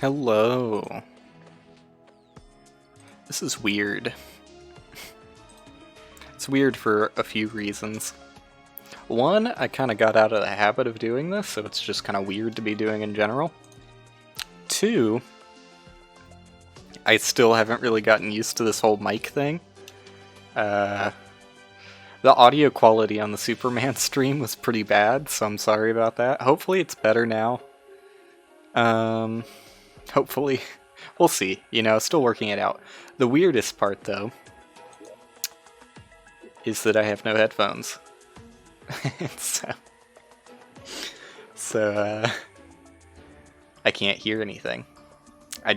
Hello. This is weird. It's weird for a few reasons. One, I kind of got out of the habit of doing this, so it's just kind of weird to be doing in general. Two, I still haven't really gotten used to this whole mic thing. The audio quality on the Superman stream was pretty bad, so I'm sorry about that. Hopefully it's better now. Hopefully. We'll see. You know, still working it out. The weirdest part, though, is that I have no headphones. so I can't hear anything. I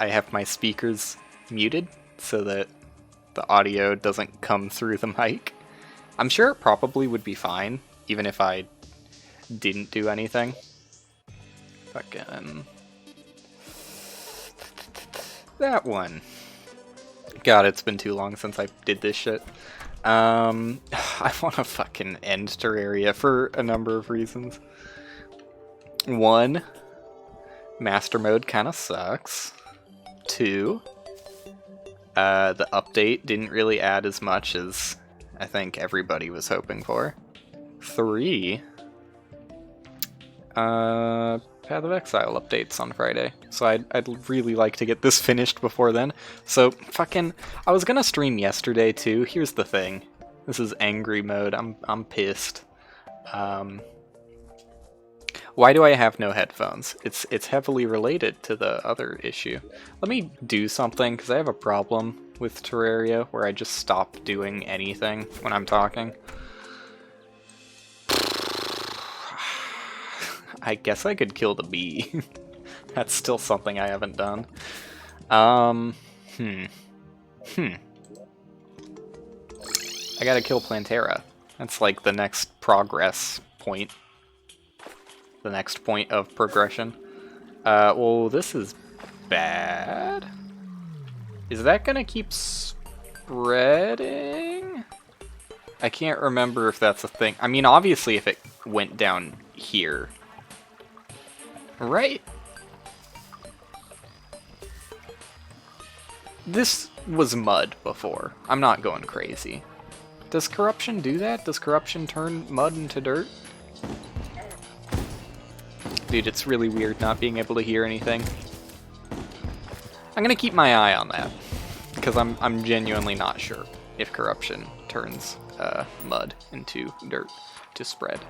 have my speakers muted so that the audio doesn't come through the mic. I'm sure it probably would be fine, even if I didn't do anything. Fucking... that one. God, it's been too long since I did this shit. I want to fucking end Terraria for a number of reasons. One, Master Mode kind of sucks. Two, the update didn't really add as much as I think everybody was hoping for. Three, Path of Exile updates on Friday, so I'd really like to get this finished before then. So fucking, I was gonna stream yesterday too. Here's the thing, this is angry mode. I'm pissed. Why do I have no headphones? It's heavily related to the other issue. Let me do something, because I have a problem with Terraria where I just stop doing anything when I'm talking. I guess I could kill the bee. That's still something I haven't done. I gotta kill Plantera. That's like the next progress point. The next point of progression. Well, this is bad. Is that gonna keep spreading? I can't remember if that's a thing. I mean, obviously if it went down here. Right? This was mud before. I'm not going crazy. Does corruption do that? Does corruption turn mud into dirt? Dude, it's really weird not being able to hear anything. I'm gonna keep my eye on that, because I'm genuinely not sure if corruption turns mud into dirt to spread.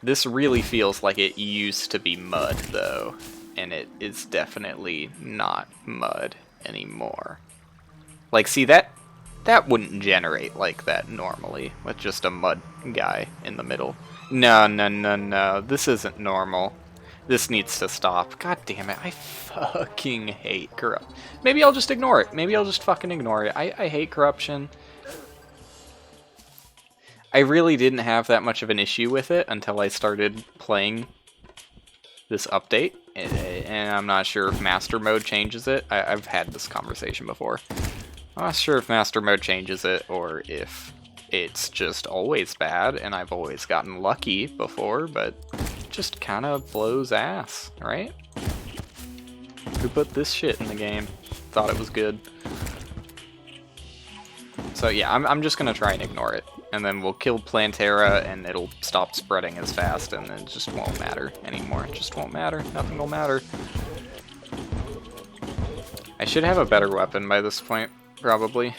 This really feels like it used to be mud, though, and it is definitely not mud anymore. Like, see, that wouldn't generate like that normally, with just a mud guy in the middle. No, this isn't normal. This needs to stop. God damn it, I fucking hate corruption. Maybe I'll just ignore it. Maybe I'll just fucking ignore it. I hate corruption. I really didn't have that much of an issue with it until I started playing this update, and I'm not sure if Master Mode changes it. I've had this conversation before. I'm not sure if Master Mode changes it, or if it's just always bad, and I've always gotten lucky before, but it just kind of blows ass, right? Who put this shit in the game? Thought it was good. So yeah, I'm just gonna try and ignore it. And then we'll kill Plantera, and it'll stop spreading as fast, and it just won't matter anymore. It just won't matter. Nothing will matter. I should have a better weapon by this point, probably.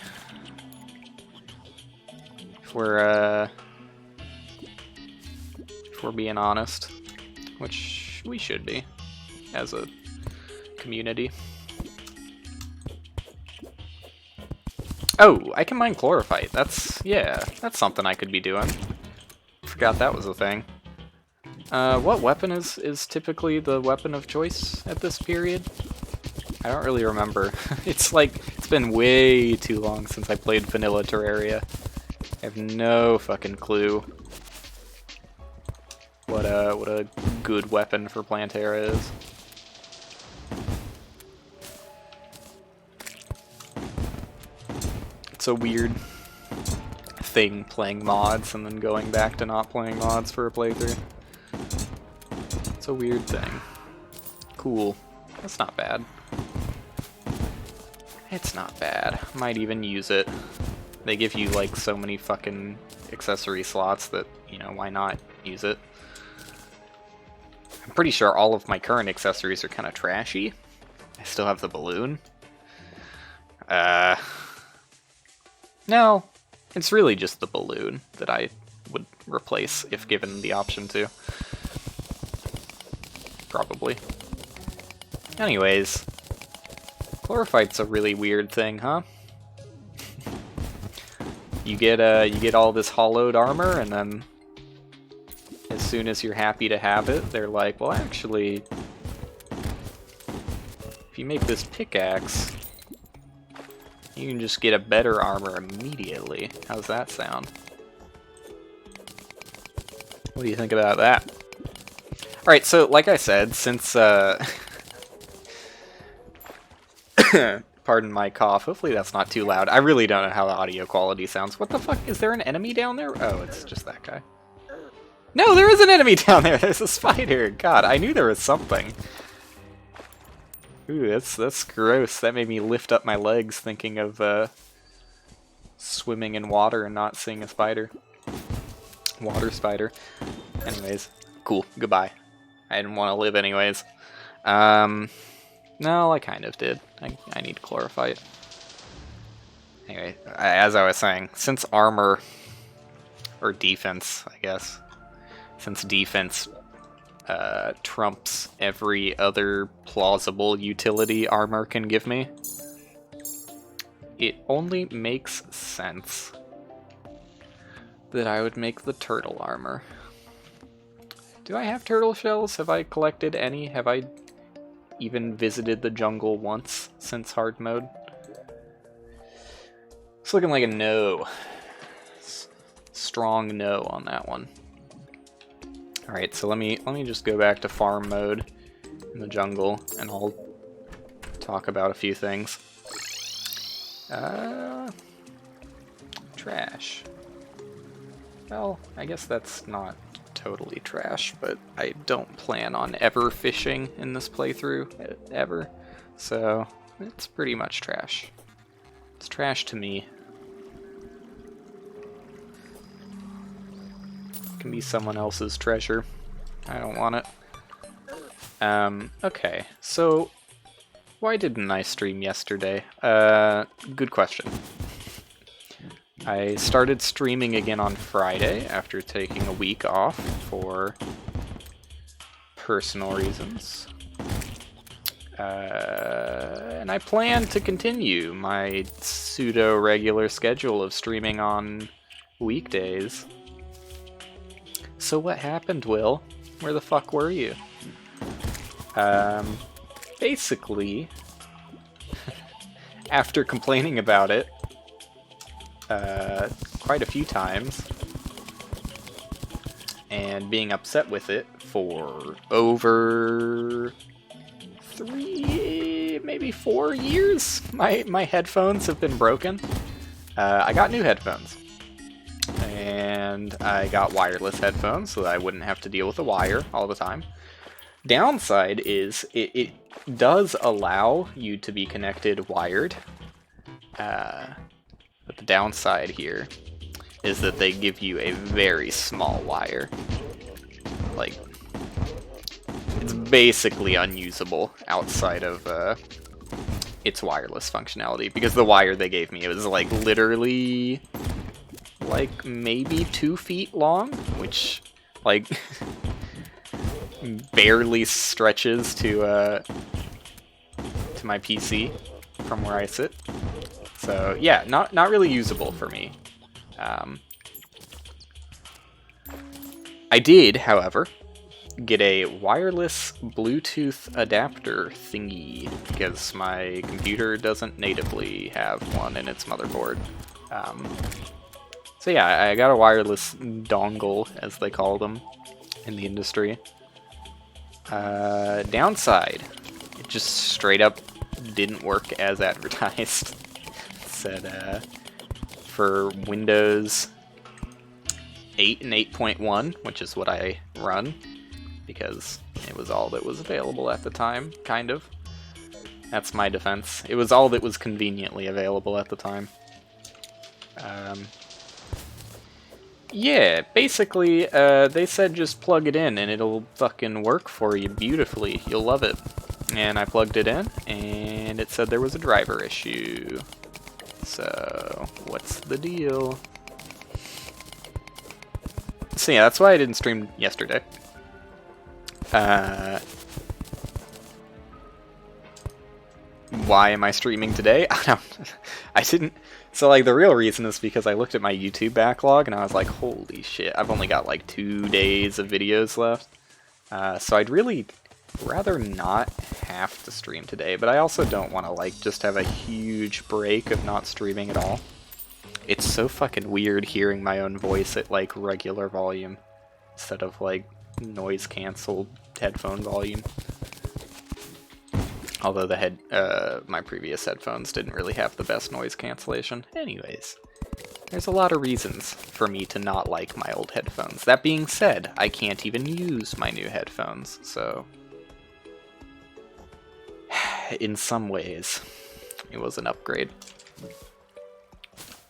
If we're being honest. Which we should be, as a community. Oh, I can mine chlorophyte. That's something I could be doing. Forgot that was a thing. What weapon is typically the weapon of choice at this period? I don't really remember. It's been way too long since I played vanilla Terraria. I have no fucking clue what a good weapon for Plantera is. It's a weird thing playing mods and then going back to not playing mods for a playthrough. It's a weird thing. Cool. That's not bad. It's not bad. Might even use it. They give you like so many fucking accessory slots that, you know, why not use it? I'm pretty sure all of my current accessories are kind of trashy. I still have the balloon. No, it's really just the balloon that I would replace if given the option to. Probably. Anyways, chlorophyte's a really weird thing, huh? You get all this hollowed armor, and then as soon as you're happy to have it, they're like, well, actually, if you make this pickaxe, you can just get a better armor immediately. How's that sound? What do you think about that? Alright, so like I said, since, pardon my cough, hopefully that's not too loud. I really don't know how the audio quality sounds. What the fuck? Is there an enemy down there? Oh, it's just that guy. No, there is an enemy down there! There's a spider! God, I knew there was something. Ooh, that's gross. That made me lift up my legs thinking of, swimming in water and not seeing a spider. Water spider. Anyways, cool. Goodbye. I didn't want to live anyways. No, I kind of did. I need chlorophyte. Anyway, as I was saying, since armor, or defense, I guess, since defense trumps every other plausible utility armor can give me, it only makes sense that I would make the turtle armor. Do I have turtle shells? Have I collected any? Have I even visited the jungle once since hard mode? It's looking like a no. Strong no on that one. Alright, so let me just go back to farm mode in the jungle, and I'll talk about a few things. Trash. Well, I guess that's not totally trash, but I don't plan on ever fishing in this playthrough, ever. So, it's pretty much trash. It's trash to me. It can be someone else's treasure. I don't want it. Okay, so why didn't I stream yesterday? Good question. I started streaming again on Friday after taking a week off for personal reasons. And I plan to continue my pseudo-regular schedule of streaming on weekdays. So what happened, Will? Where the fuck were you? Basically, after complaining about it quite a few times, and being upset with it for over 3, maybe 4 years, my headphones have been broken. I got new headphones. And I got wireless headphones so that I wouldn't have to deal with a wire all the time. Downside is it does allow you to be connected wired. But the downside here is that they give you a very small wire. Like, it's basically unusable outside of its wireless functionality, because the wire they gave me, it was like literally like maybe 2 feet long, which like barely stretches to my PC from where I sit. So yeah, not really usable for me. I did, however, get a wireless Bluetooth adapter thingy because my computer doesn't natively have one in its motherboard. So yeah, I got a wireless dongle, as they call them in the industry. Downside, it just straight up didn't work as advertised. It said for Windows 8 and 8.1, which is what I run, because it was all that was available at the time, kind of. That's my defense. It was all that was conveniently available at the time. Yeah, basically, they said just plug it in and it'll fucking work for you beautifully. You'll love it. And I plugged it in, and it said there was a driver issue. So, what's the deal? So yeah, that's why I didn't stream yesterday. Why am I streaming today? I didn't. So like the real reason is because I looked at my YouTube backlog and I was like, holy shit, I've only got like 2 days of videos left. So I'd really rather not have to stream today, but I also don't want to like just have a huge break of not streaming at all. It's so fucking weird hearing my own voice at like regular volume instead of like noise canceled headphone volume. Although my previous headphones didn't really have the best noise cancellation. Anyways, there's a lot of reasons for me to not like my old headphones. That being said, I can't even use my new headphones, so in some ways, it was an upgrade.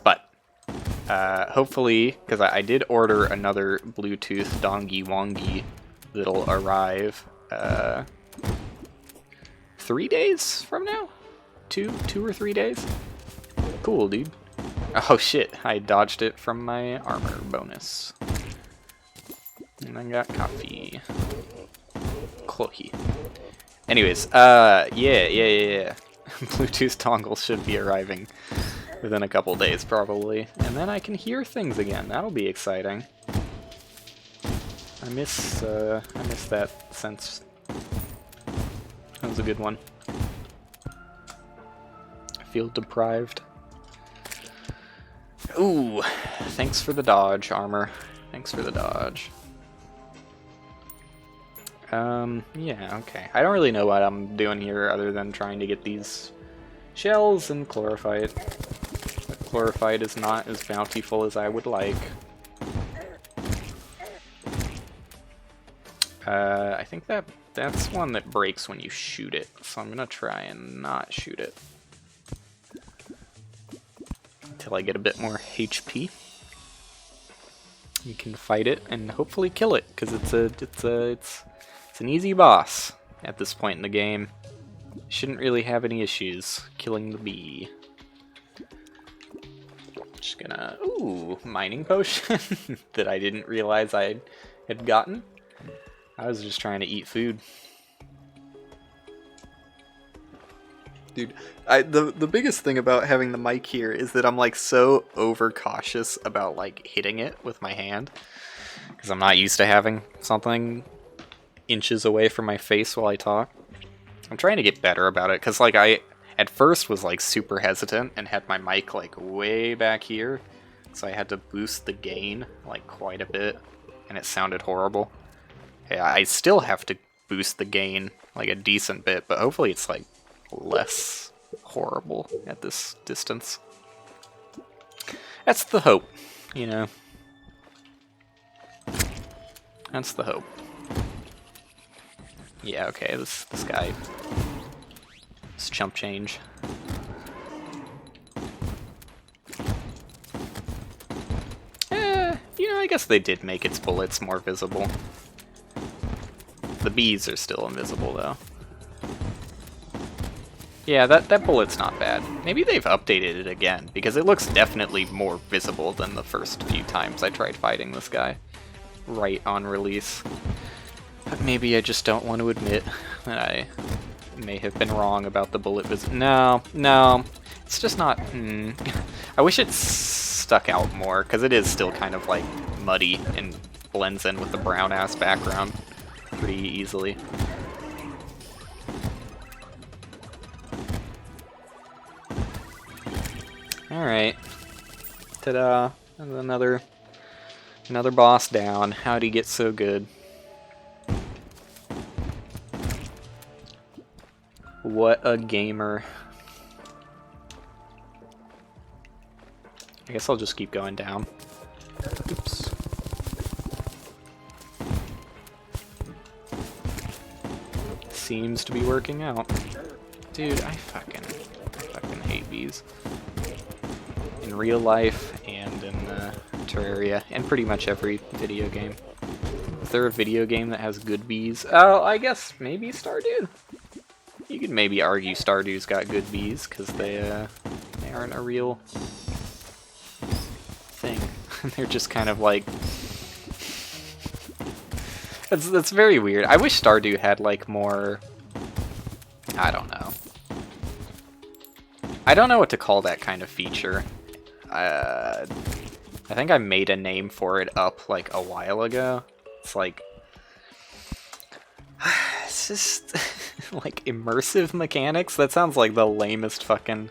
But hopefully, because I did order another Bluetooth dongy wongy that'll arrive 3 days from now? Two or 3 days? Cool, dude. Oh shit, I dodged it from my armor bonus. And I got coffee. Cloaky. Anyways, yeah. Bluetooth dongle should be arriving within a couple days, probably. And then I can hear things again. That'll be exciting. I miss that sense. That was a good one. I feel deprived. Ooh, thanks for the dodge, armor. Thanks for the dodge. Yeah, okay. I don't really know what I'm doing here other than trying to get these shells and chlorophyte. But chlorophyte is not as bountiful as I would like. I think that's one that breaks when you shoot it, so I'm gonna try and not shoot it until I get a bit more HP. You can fight it and hopefully kill it, because it's an easy boss at this point in the game. Shouldn't really have any issues killing the bee. Just gonna mining potion that I didn't realize I had gotten. I was just trying to eat food. Dude, the biggest thing about having the mic here is that I'm like so overcautious about like hitting it with my hand, because I'm not used to having something inches away from my face while I talk. I'm trying to get better about it, because like I at first was like super hesitant and had my mic like way back here, so I had to boost the gain like quite a bit, and it sounded horrible. Yeah, I still have to boost the gain like a decent bit, but hopefully it's like less horrible at this distance. That's the hope, you know. That's the hope. Yeah, okay, this guy. This chump change. You know, I guess they did make its bullets more visible. The bees are still invisible, though. Yeah, that bullet's not bad. Maybe they've updated it again, because it looks definitely more visible than the first few times I tried fighting this guy. Right on release. But maybe I just don't want to admit that I may have been wrong about the bullet No, it's just not... I wish it stuck out more, because it is still kind of like muddy and blends in with the brown-ass background pretty easily. Alright. Ta-da! Another boss down. How'd he get so good? What a gamer. I guess I'll just keep going down. Oops. seems to be working out. Dude, I fucking hate bees. In real life and in Terraria, and pretty much every video game. Is there a video game that has good bees? Oh, I guess maybe Stardew. You could maybe argue Stardew's got good bees, because they aren't a real thing. They're just kind of like... That's very weird. I wish Stardew had like more... I don't know. I don't know what to call that kind of feature. I think I made a name for it up like a while ago. It's like... It's just... like immersive mechanics? That sounds like the lamest fucking...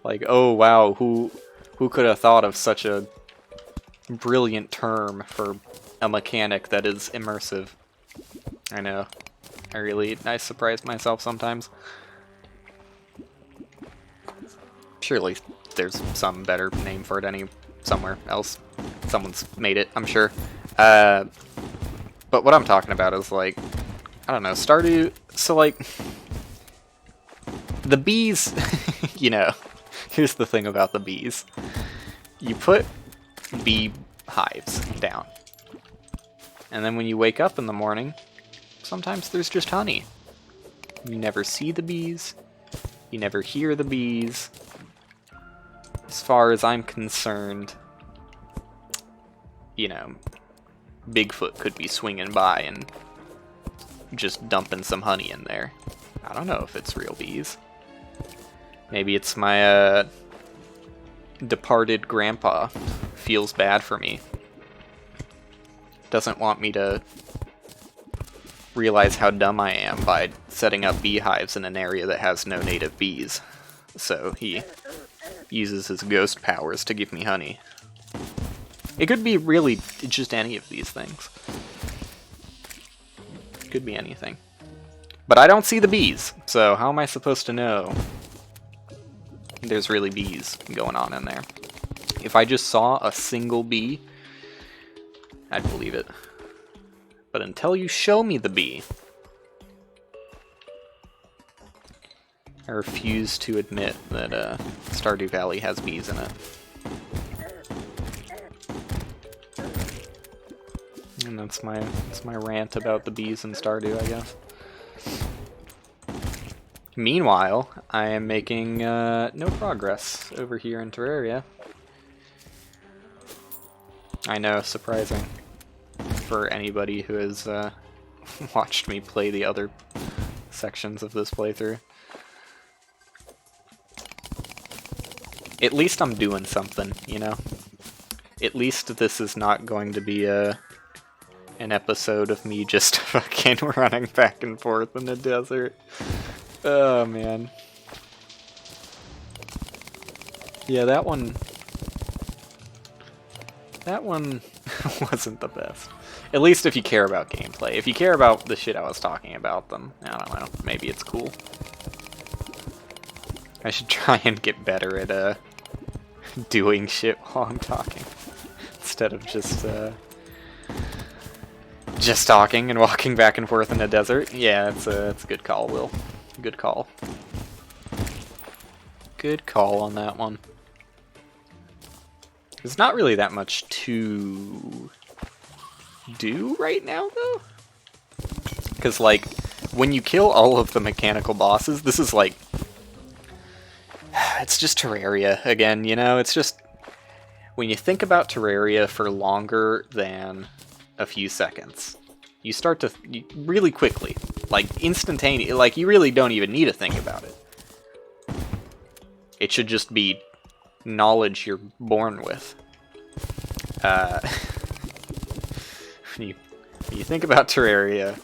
Like, oh wow, who could have thought of such a brilliant term for a mechanic that is immersive? I know. I surprise myself sometimes. Surely there's some better name for it somewhere else. Someone's made it, I'm sure. But what I'm talking about is like, I don't know, Stardew, so like, the bees, you know, here's the thing about the bees. You put bee hives down, and then when you wake up in the morning, sometimes there's just honey. You never see the bees, you never hear the bees. As far as I'm concerned, you know, Bigfoot could be swinging by and just dumping some honey in there. I don't know if it's real bees. Maybe it's my departed grandpa feels bad for me. Doesn't want me to realize how dumb I am by setting up beehives in an area that has no native bees. So he uses his ghost powers to give me honey. It could be really just any of these things. Could be anything. But I don't see the bees, so how am I supposed to know there's really bees going on in there? If I just saw a single bee, I'd believe it. But until you show me the bee, I refuse to admit that Stardew Valley has bees in it. And that's my rant about the bees in Stardew, I guess. Meanwhile, I am making no progress over here in Terraria. I know, surprising for anybody who has watched me play the other sections of this playthrough. At least I'm doing something, you know? At least this is not going to be an episode of me just fucking running back and forth in the desert. Oh, man. Yeah, that one wasn't the best. At least if you care about gameplay. If you care about the shit I was talking about, then, I don't know, maybe it's cool. I should try and get better at doing shit while I'm talking, instead of just talking and walking back and forth in the desert. Yeah, it's a good call, Will. Good call. Good call on that one. There's not really that much to do right now, though. Because, like, when you kill all of the mechanical bosses, this is like... It's just Terraria again, you know? It's just... When you think about Terraria for longer than a few seconds, you start to... really quickly, like, instantaneous... Like, you really don't even need to think about it. It should just be knowledge you're born with. When you think about Terraria,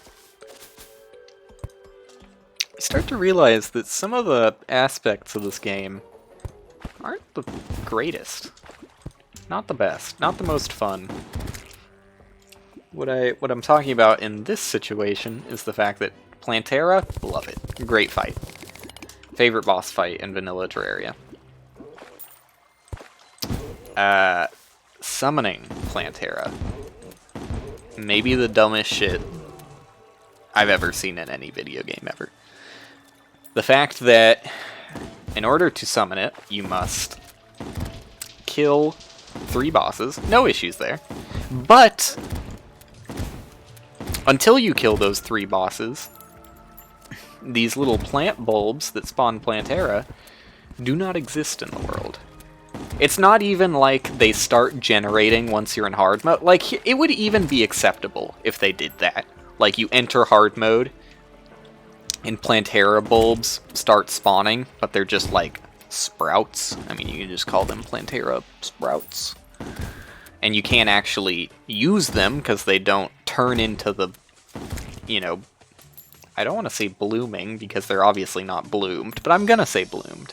you start to realize that some of the aspects of this game aren't the greatest. Not the best. Not the most fun. What I'm talking about in this situation is the fact that Plantera, love it. Great fight. Favorite boss fight in vanilla Terraria. Summoning Plantera. Maybe the dumbest shit I've ever seen in any video game ever. The fact that in order to summon it, you must kill 3 bosses. No issues there. But until you kill those 3 bosses, these little plant bulbs that spawn Plantera do not exist in the world. It's not even like they start generating once you're in hard mode. Like, it would even be acceptable if they did that. Like, you enter hard mode, and Plantera bulbs start spawning, but they're just like sprouts. I mean, you can just call them Plantera sprouts. And you can't actually use them because they don't turn into the, you know, I don't want to say blooming because they're obviously not bloomed, but I'm gonna say bloomed.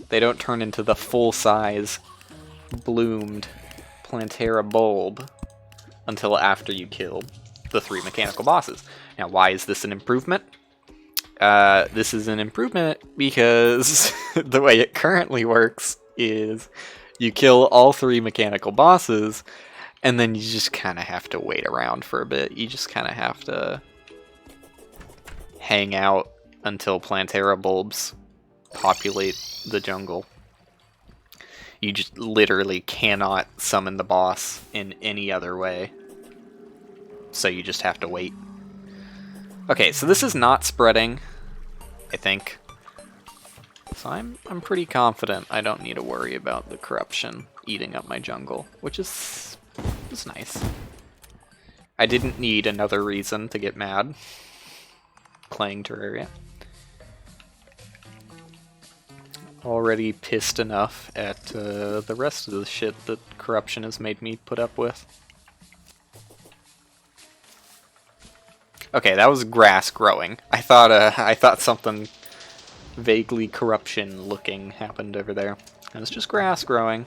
They don't turn into the full-size bloomed Plantera bulb until after you kill the 3 mechanical bosses. Now, why is this an improvement? This is an improvement because the way it currently works is you kill all 3 mechanical bosses, and then you just kind of have to wait around for a bit. You just kind of have to hang out until Plantera bulbs populate the jungle. You just literally cannot summon the boss in any other way. So you just have to wait. Okay, so this is not spreading, I think. So I'm pretty confident I don't need to worry about the corruption eating up my jungle, which is nice. I didn't need another reason to get mad playing Terraria. Already pissed enough at the rest of the shit that corruption has made me put up with. Okay, that was grass growing. I thought something vaguely corruption-looking happened over there. It was just grass growing.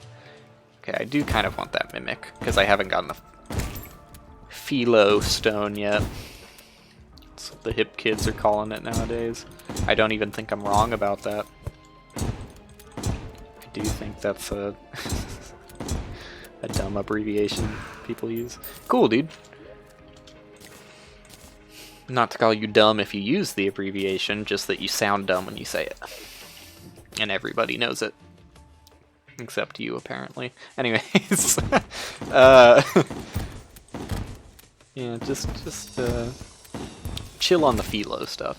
Okay, I do kind of want that mimic because I haven't gotten the Philo stone yet. That's what the hip kids are calling it nowadays. I don't even think I'm wrong about that. I do think that's a a dumb abbreviation people use. Cool, dude. Not to call you dumb if you use the abbreviation, just that you sound dumb when you say it. And everybody knows it. Except you, apparently. Anyways. Yeah, just chill on the philo stuff.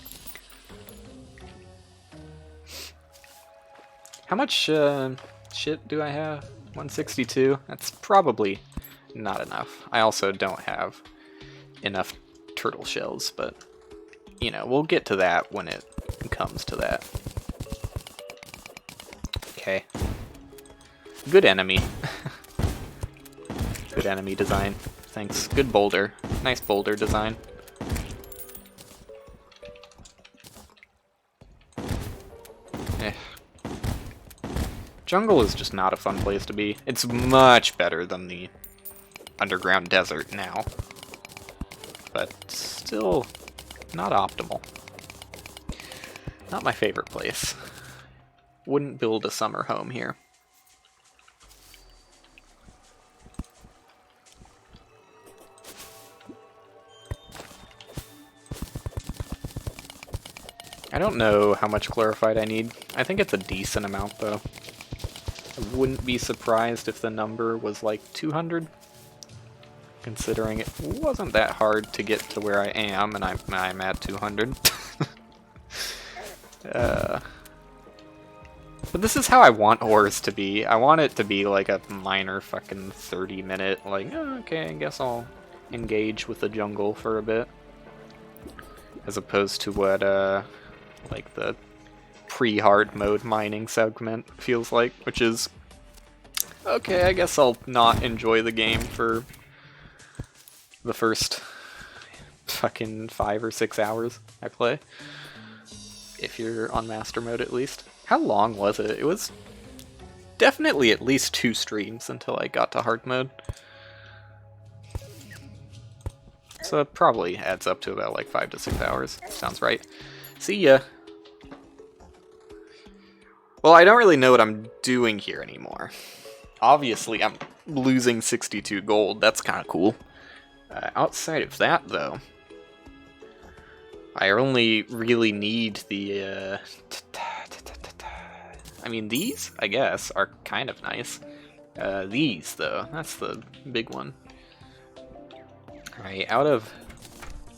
How much shit do I have? 162? That's probably not enough. I also don't have enough turtle shells, but you know, we'll get to that when it comes to that. Okay. Good enemy. Good enemy design. Thanks. Good boulder. Nice boulder design. Jungle is just not a fun place to be. It's much better than the underground desert now. But still not optimal. Not my favorite place. Wouldn't build a summer home here. I don't know how much clarified I need. I think it's a decent amount though. I wouldn't be surprised if the number was like 200. Considering it wasn't that hard to get to where I am, and I'm at 200. But this is how I want ores to be. I want it to be like a minor fucking 30-minute, like, oh, okay, I guess I'll engage with the jungle for a bit. As opposed to what, like the pre-hard mode mining segment feels like, which is, okay, I guess I'll not enjoy the game for the first fucking 5 or 6 hours I play. If you're on master mode at least. How long was it? It was definitely at least 2 streams until I got to hard mode. So it probably adds up to about like 5 to 6 hours. Sounds right. See ya. Well, I don't really know what I'm doing here anymore. Obviously, I'm losing 62 gold. That's kind of cool. Outside of that, though, I only really need the, I mean, these, I guess, are kind of nice. These, though, that's the big one. Alright, out of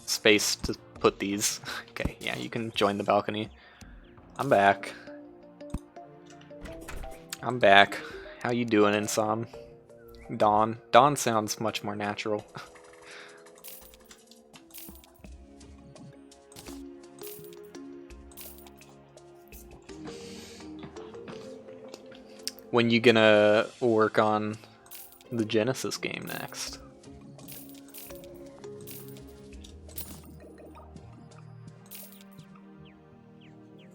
space to put these. Okay, yeah, you can join the balcony. I'm back. I'm back. How you doing, Insom? Dawn. Dawn sounds much more natural. When you gonna work on the Genesis game next?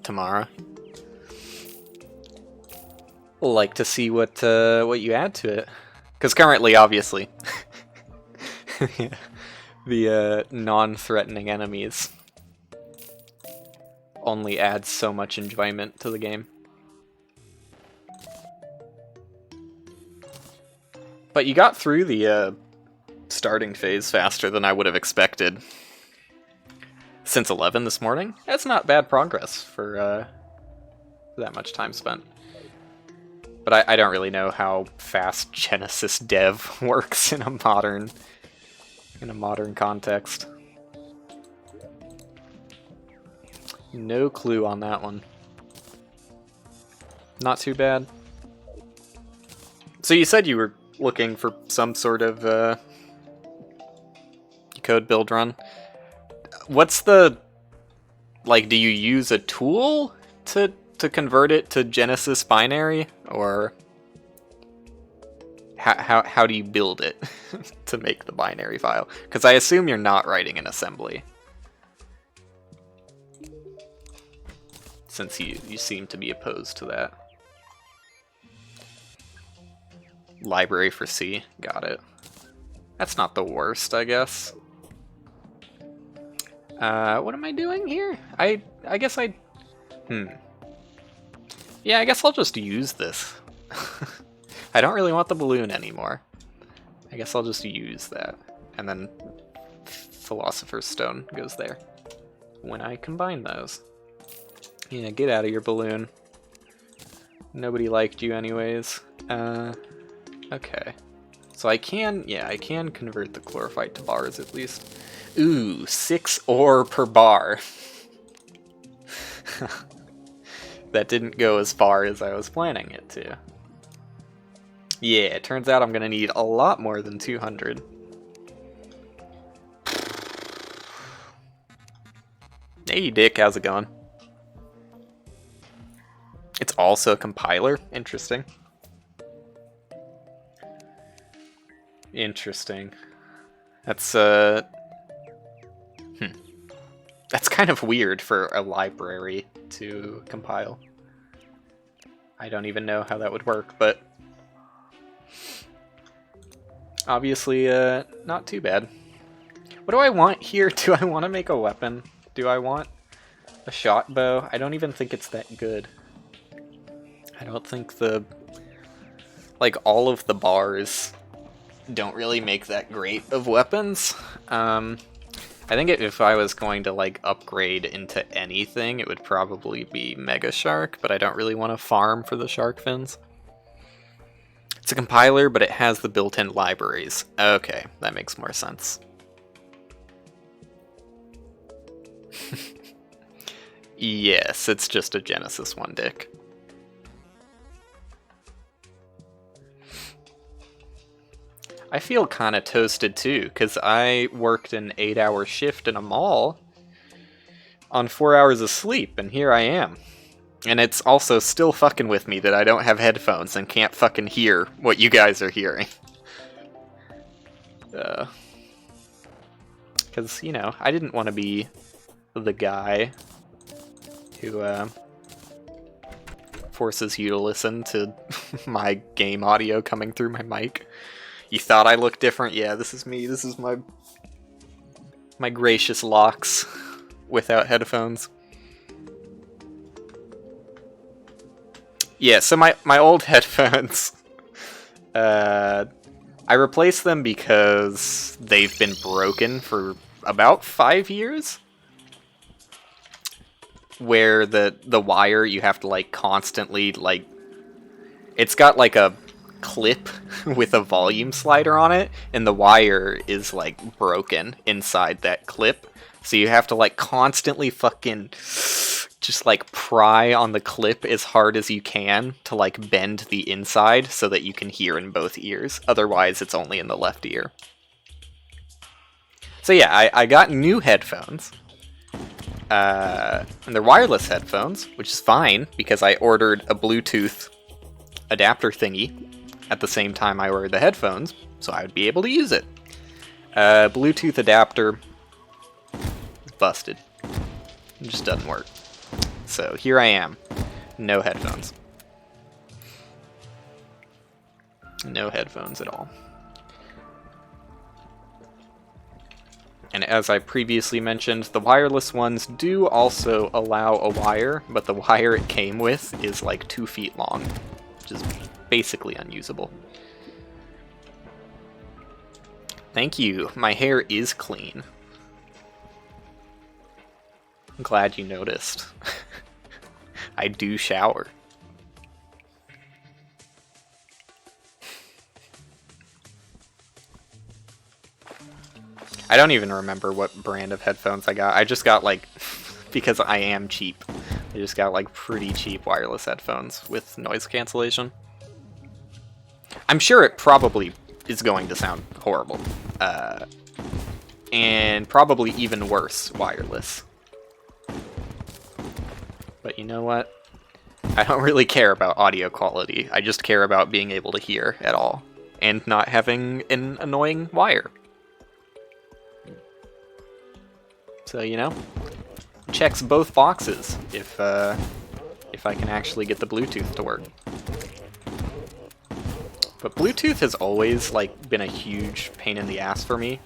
Tomorrow. Like to see what you add to it, because currently, obviously, the non-threatening enemies only add so much enjoyment to the game. But you got through the starting phase faster than I would have expected. Since 11 this morning, that's not bad progress for that much time spent. But I don't really know how fast Genesis dev works in a modern context. No clue on that one. Not too bad. So you said you were looking for some sort of code build run. What's the, like, do you use a tool to convert it to Genesis binary, or how do you build it to make the binary file? Because I assume you're not writing in assembly, since you seem to be opposed to that. Library for C, got it. That's not the worst, I guess. What am I doing here? I guess yeah, I guess I'll just use this. I don't really want the balloon anymore. I guess I'll just use that. And then Philosopher's Stone goes there when I combine those. Yeah, get out of your balloon. Nobody liked you anyways. Okay. So I can convert the chlorophyte to bars at least. Ooh, 6 ore per bar. That didn't go as far as I was planning it to. Yeah, it turns out I'm gonna need a lot more than 200. Hey Dick, how's it going? It's also a compiler? Interesting. Interesting. That's That's kind of weird for a library to compile. I don't even know how that would work, but obviously not too bad. What do I want here? Do I want to make a weapon? Do I want a shot bow? I don't even think it's that good. I don't think all of the bars don't really make that great of weapons. I think if I was going to upgrade into anything, it would probably be Mega Shark, but I don't really want to farm for the shark fins. It's a compiler, but it has the built-in libraries. Okay, that makes more sense. Yes, it's just a Genesis one, Dick. I feel kind of toasted too, because I worked an 8-hour shift in a mall on 4 hours of sleep, and here I am. And it's also still fucking with me that I don't have headphones and can't fucking hear what you guys are hearing. Because, you know, I didn't want to be the guy who forces you to listen to my game audio coming through my mic. You thought I looked different? Yeah, this is me. This is my gracious locks without headphones. Yeah, so my old headphones, I replaced them because they've been broken for about 5 years. where the wire, you have to like constantly like, it's got like a clip with a volume slider on it, and the wire is like broken inside that clip, so you have to like constantly fucking just like pry on the clip as hard as you can to like bend the inside so that you can hear in both ears. Otherwise it's only in the left ear. So yeah, I got new headphones. And they're wireless headphones, which is fine because I ordered a Bluetooth adapter thingy at the same time I ordered the headphones, so I would be able to use it. Bluetooth adapter busted. It just doesn't work. So here I am. No headphones. No headphones at all. And as I previously mentioned, the wireless ones do also allow a wire, but the wire it came with is like 2 feet long, which is basically unusable. Thank you. My hair is clean. I'm glad you noticed. I do shower. I don't even remember what brand of headphones I got. I just got like, because I am cheap, I just got like pretty cheap wireless headphones with noise cancellation. I'm sure it probably is going to sound horrible. And probably even worse wireless. But you know what? I don't really care about audio quality. I just care about being able to hear at all. And not having an annoying wire. So, you know, checks both boxes if I can actually get the Bluetooth to work. But Bluetooth has always like been a huge pain in the ass for me.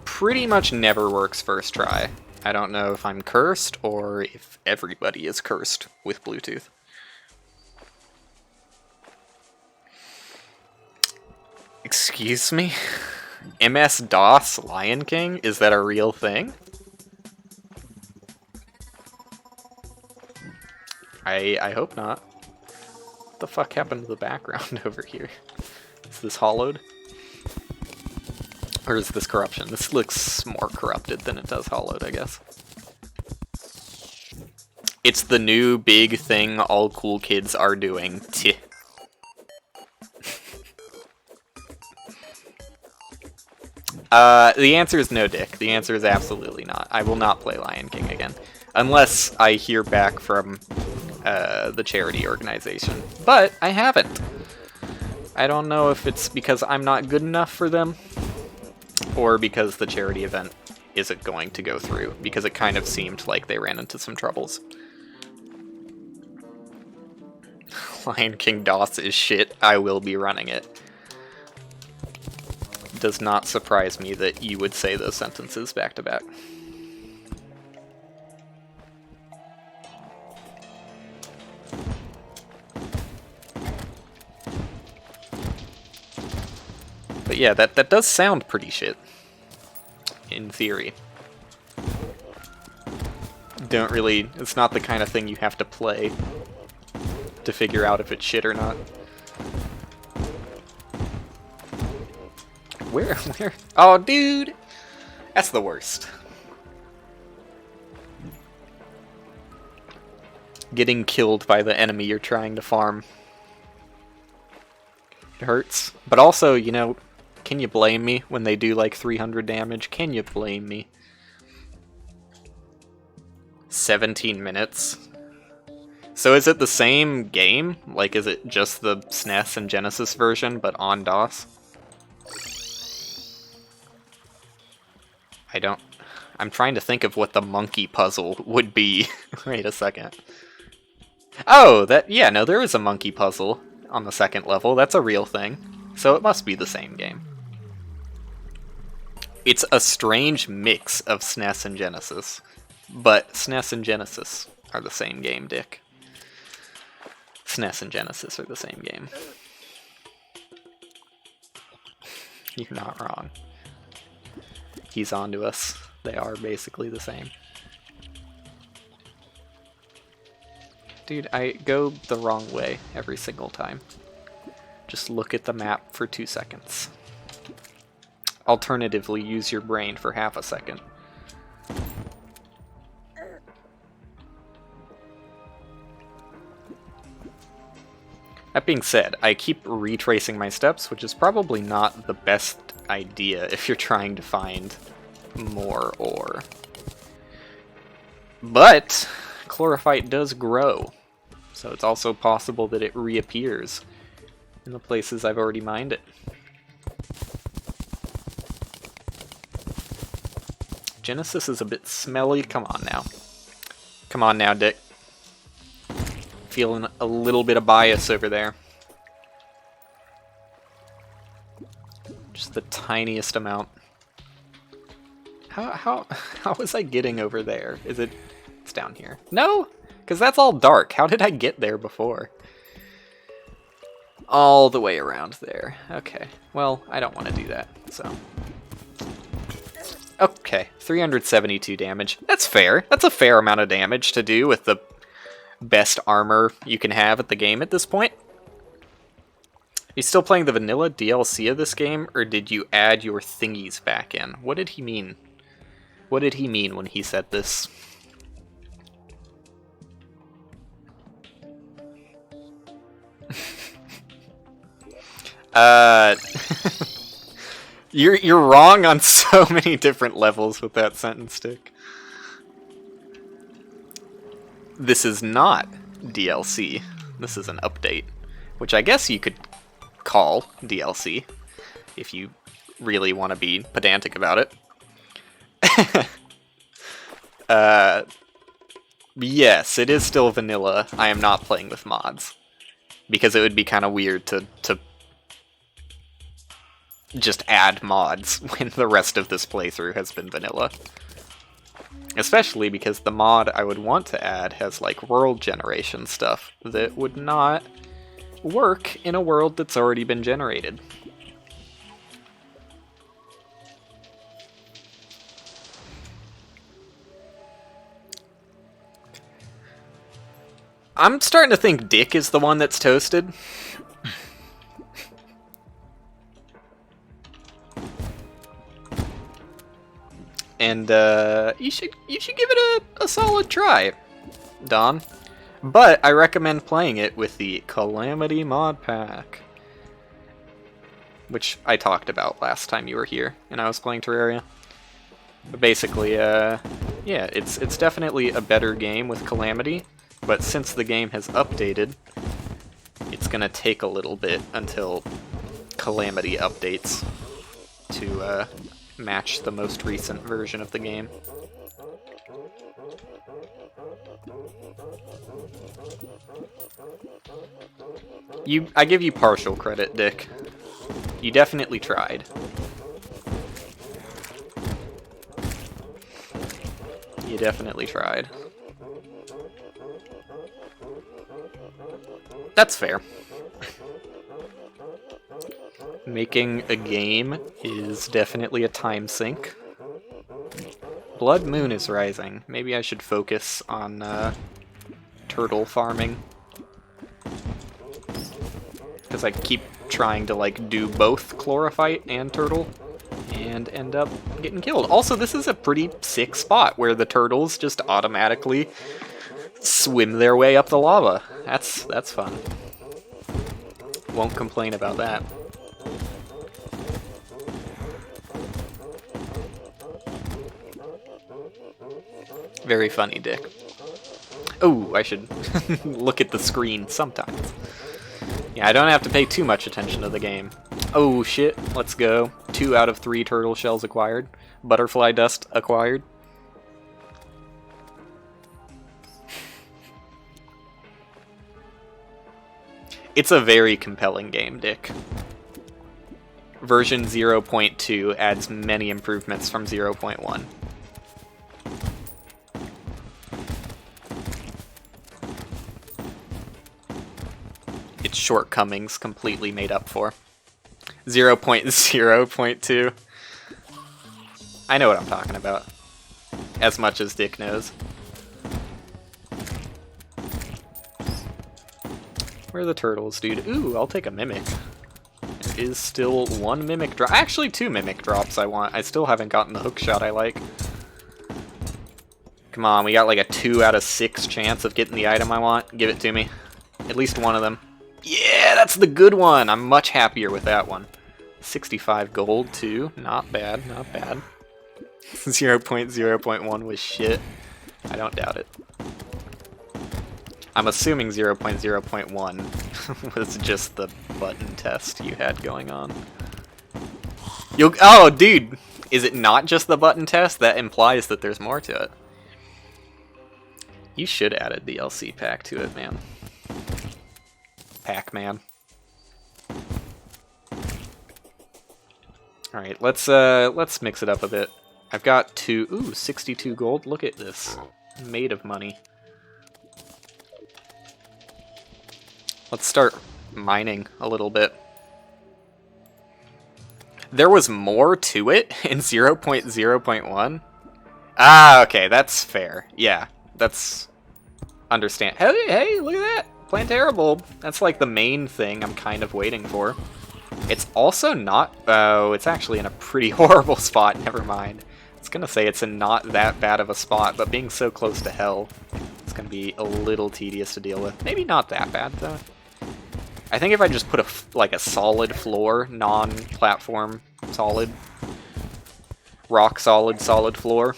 Pretty much never works first try. I don't know if I'm cursed or if everybody is cursed with Bluetooth. Excuse me? MS-DOS Lion King? Is that a real thing? I hope not. What the fuck happened to the background over here? Is this hollowed? Or is this corruption? This looks more corrupted than it does hollowed, I guess. It's the new big thing all cool kids are doing. Tch. The answer is no, Dick. The answer is absolutely not. I will not play Lion King again. Unless I hear back from the charity organization. But I haven't. I don't know if it's because I'm not good enough for them, or because the charity event isn't going to go through, because it kind of seemed like they ran into some troubles. Lion King DOS is shit. I will be running it. Does not surprise me that you would say those sentences back to back. But yeah, that does sound pretty shit. In theory. Don't really, it's not the kind of thing you have to play to figure out if it's shit or not. Where? Oh, dude! That's the worst. Getting killed by the enemy you're trying to farm. It hurts. But also, you know, can you blame me when they do like 300 damage? Can you blame me? 17 minutes. So is it the same game? Like, is it just the SNES and Genesis version, but on DOS? I'm trying to think of what the monkey puzzle would be. Wait a second. Oh, yeah, no, there is a monkey puzzle on the second level. That's a real thing. So it must be the same game. It's a strange mix of SNES and Genesis. But SNES and Genesis are the same game, Dick. SNES and Genesis are the same game. You're not wrong. He's on to us. They are basically the same. Dude, I go the wrong way every single time. Just look at the map for 2 seconds. Alternatively, use your brain for half a second. That being said, I keep retracing my steps, which is probably not the best idea if you're trying to find more ore. But chlorophyte does grow, so it's also possible that it reappears in the places I've already mined it. Genesis is a bit smelly. Come on now. Come on now, Dick. Feeling a little bit of bias over there. Just the tiniest amount. How was I getting over there? Is it... It's down here. No! Because that's all dark. How did I get there before? All the way around there. Okay. Well, I don't want to do that, so... Okay, 372 damage. That's fair. That's a fair amount of damage to do with the best armor you can have at the game at this point. Are you still playing the vanilla DLC of this game, or did you add your thingies back in? What did he mean? What did he mean when he said this? You're wrong on so many different levels with that sentence, Dick. This is not DLC. This is an update, which I guess you could call DLC if you really want to be pedantic about it. Yes, it is still vanilla. I am not playing with mods because it would be kind of weird to just add mods when the rest of this playthrough has been vanilla. Especially because the mod I would want to add has like world generation stuff that would not work in a world that's already been generated. I'm starting to think Dick is the one that's toasted. And you should give it a solid try, Don. But I recommend playing it with the Calamity mod pack, which I talked about last time you were here and I was playing Terraria. But basically, yeah, it's definitely a better game with Calamity, but since the game has updated, it's gonna take a little bit until Calamity updates to match the most recent version of the game. I give you partial credit, Dick. You definitely tried. You definitely tried. That's fair. Making a game is definitely a time sink. Blood Moon is rising. Maybe I should focus on turtle farming. Because I keep trying to like do both chlorophyte and turtle and end up getting killed. Also, this is a pretty sick spot where the turtles just automatically swim their way up the lava. That's fun. Won't complain about that. Very funny, Dick. Oh, I should look at the screen sometimes. Yeah, I don't have to pay too much attention to the game. Oh shit, let's go. 2 out of 3 turtle shells acquired. Butterfly dust acquired. It's a very compelling game, Dick. Version 0.2 adds many improvements from 0.1. Its shortcomings completely made up for. 0.0.2. I know what I'm talking about. As much as Dick knows. Where are the turtles, dude? Ooh, I'll take a mimic. There is still one mimic drop. Actually, 2 mimic drops I want. I still haven't gotten the hook shot I like. Come on, we got like a 2 out of 6 chance of getting the item I want. Give it to me. At least one of them. Yeah, that's the good one. I'm much happier with that one. 65 gold, too. Not bad, not bad. 0.0.1 was shit. I don't doubt it. I'm assuming 0.0.1 was just the button test you had going on. Oh, dude! Is it not just the button test? That implies that there's more to it. You should add a DLC pack to it, man. Pac-Man. Alright, let's mix it up a bit. I've got 62 gold. Look at this. Made of money. Let's start mining a little bit. There was more to it in 0.0.1? Ah, okay, that's fair. Yeah, that's... understand. Hey, look at that! Planetara bulb. That's like the main thing I'm kind of waiting for. It's also not... Oh, it's actually in a pretty horrible spot. Never mind. I was gonna say it's in not that bad of a spot, but being so close to hell, it's gonna be a little tedious to deal with. Maybe not that bad, though. I think if I just put a solid floor, non-platform solid, rock solid floor,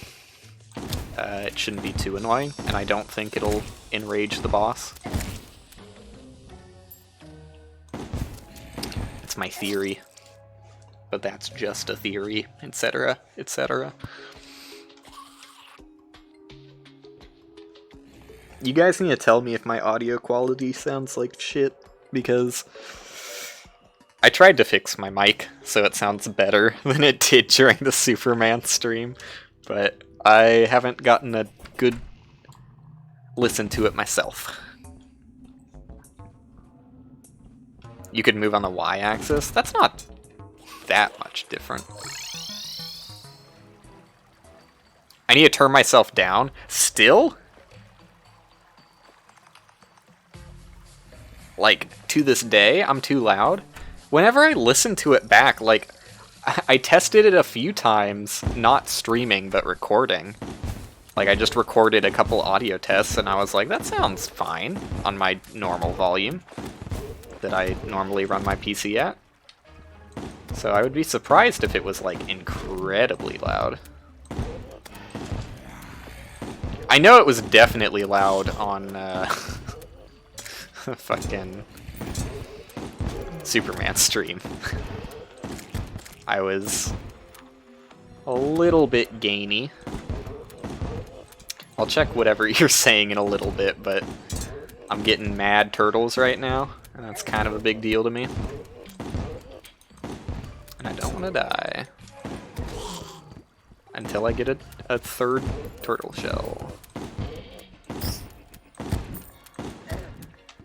it shouldn't be too annoying, and I don't think it'll enrage the boss. It's my theory, but that's just a theory, etc., etc. You guys need to tell me if my audio quality sounds like shit, because I tried to fix my mic so it sounds better than it did during the Superman stream, but I haven't gotten a good listen to it myself. You could move on the Y-axis? That's not that much different. I need to turn myself down? Still? Like, to this day, I'm too loud? Whenever I listen to it back, like, I tested it a few times, not streaming, but recording. Like, I just recorded a couple audio tests, and I was like, that sounds fine on my normal volume that I normally run my PC at. So I would be surprised if it was, like, incredibly loud. I know it was definitely loud on, fucking Superman stream. I was a little bit gainy. I'll check whatever you're saying in a little bit, but I'm getting mad turtles right now, and that's kind of a big deal to me. And I don't want to die until I get a third turtle shell.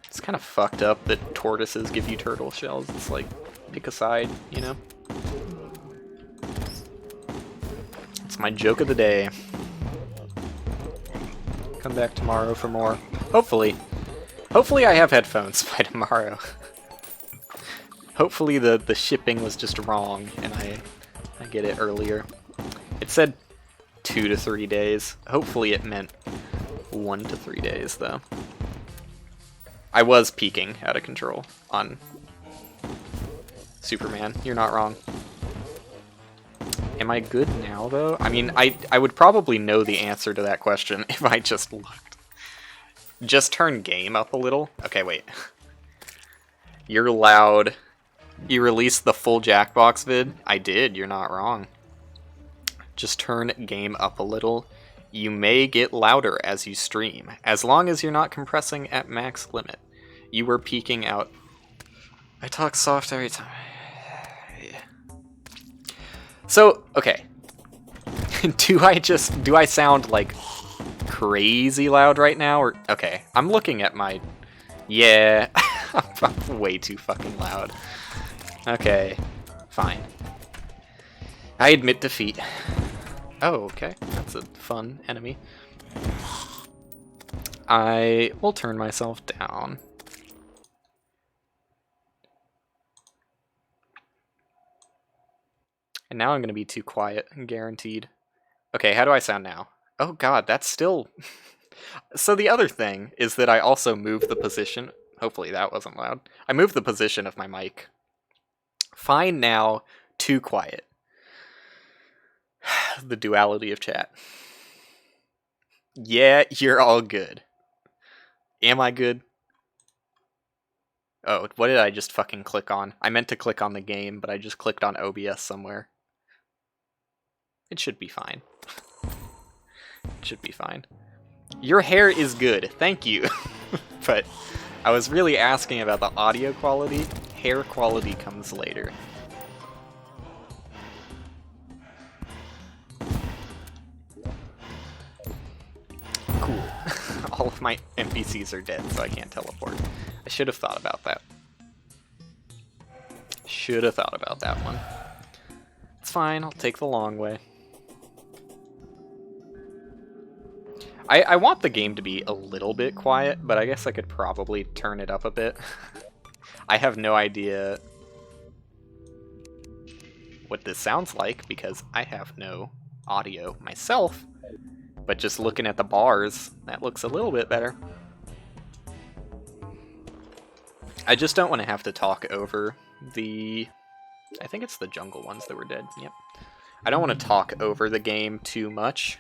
It's kind of fucked up that tortoises give you turtle shells. It's like, pick a side, you know? It's my joke of the day. Come back tomorrow for more. Hopefully. Hopefully I have headphones by tomorrow. Hopefully the shipping was just wrong and I get it earlier. It said 2 to 3 days. Hopefully it meant 1 to 3 days, though. I was peaking out of control on Superman. You're not wrong. Am I good now, though? I mean, I would probably know the answer to that question if I just looked. Just turn game up a little. Okay, wait. You're loud. You released the full Jackbox vid? I did, you're not wrong. Just turn game up a little. You may get louder as you stream, as long as you're not compressing at max limit. You were peaking out. I talk soft every time. Yeah. So, okay. Do I sound like crazy loud right now? Or okay, I'm looking at my... Yeah, I'm way too fucking loud. Okay, fine. I admit defeat. Oh, okay. That's a fun enemy. I will turn myself down. And now I'm going to be too quiet, guaranteed. Okay, how do I sound now? Oh god, that's still... So the other thing is that I also move the position... Hopefully that wasn't loud. I moved the position of my mic. Fine now, too quiet. The duality of chat. Yeah, you're all good. Am I good? Oh, what did I just fucking click on? I meant to click on the game, but I just clicked on OBS somewhere. It should be fine. It should be fine. Your hair is good, thank you. But I was really asking about the audio quality. Hair quality comes later. Cool. All of my NPCs are dead, so I can't teleport. I should have thought about that. Should have thought about that one. It's fine, I'll take the long way. I want the game to be a little bit quiet, but I guess I could probably turn it up a bit. I have no idea what this sounds like because I have no audio myself, but just looking at the bars, that looks a little bit better. I just don't want to have to talk over the... I think it's the jungle ones that were dead, yep. I don't want to talk over the game too much.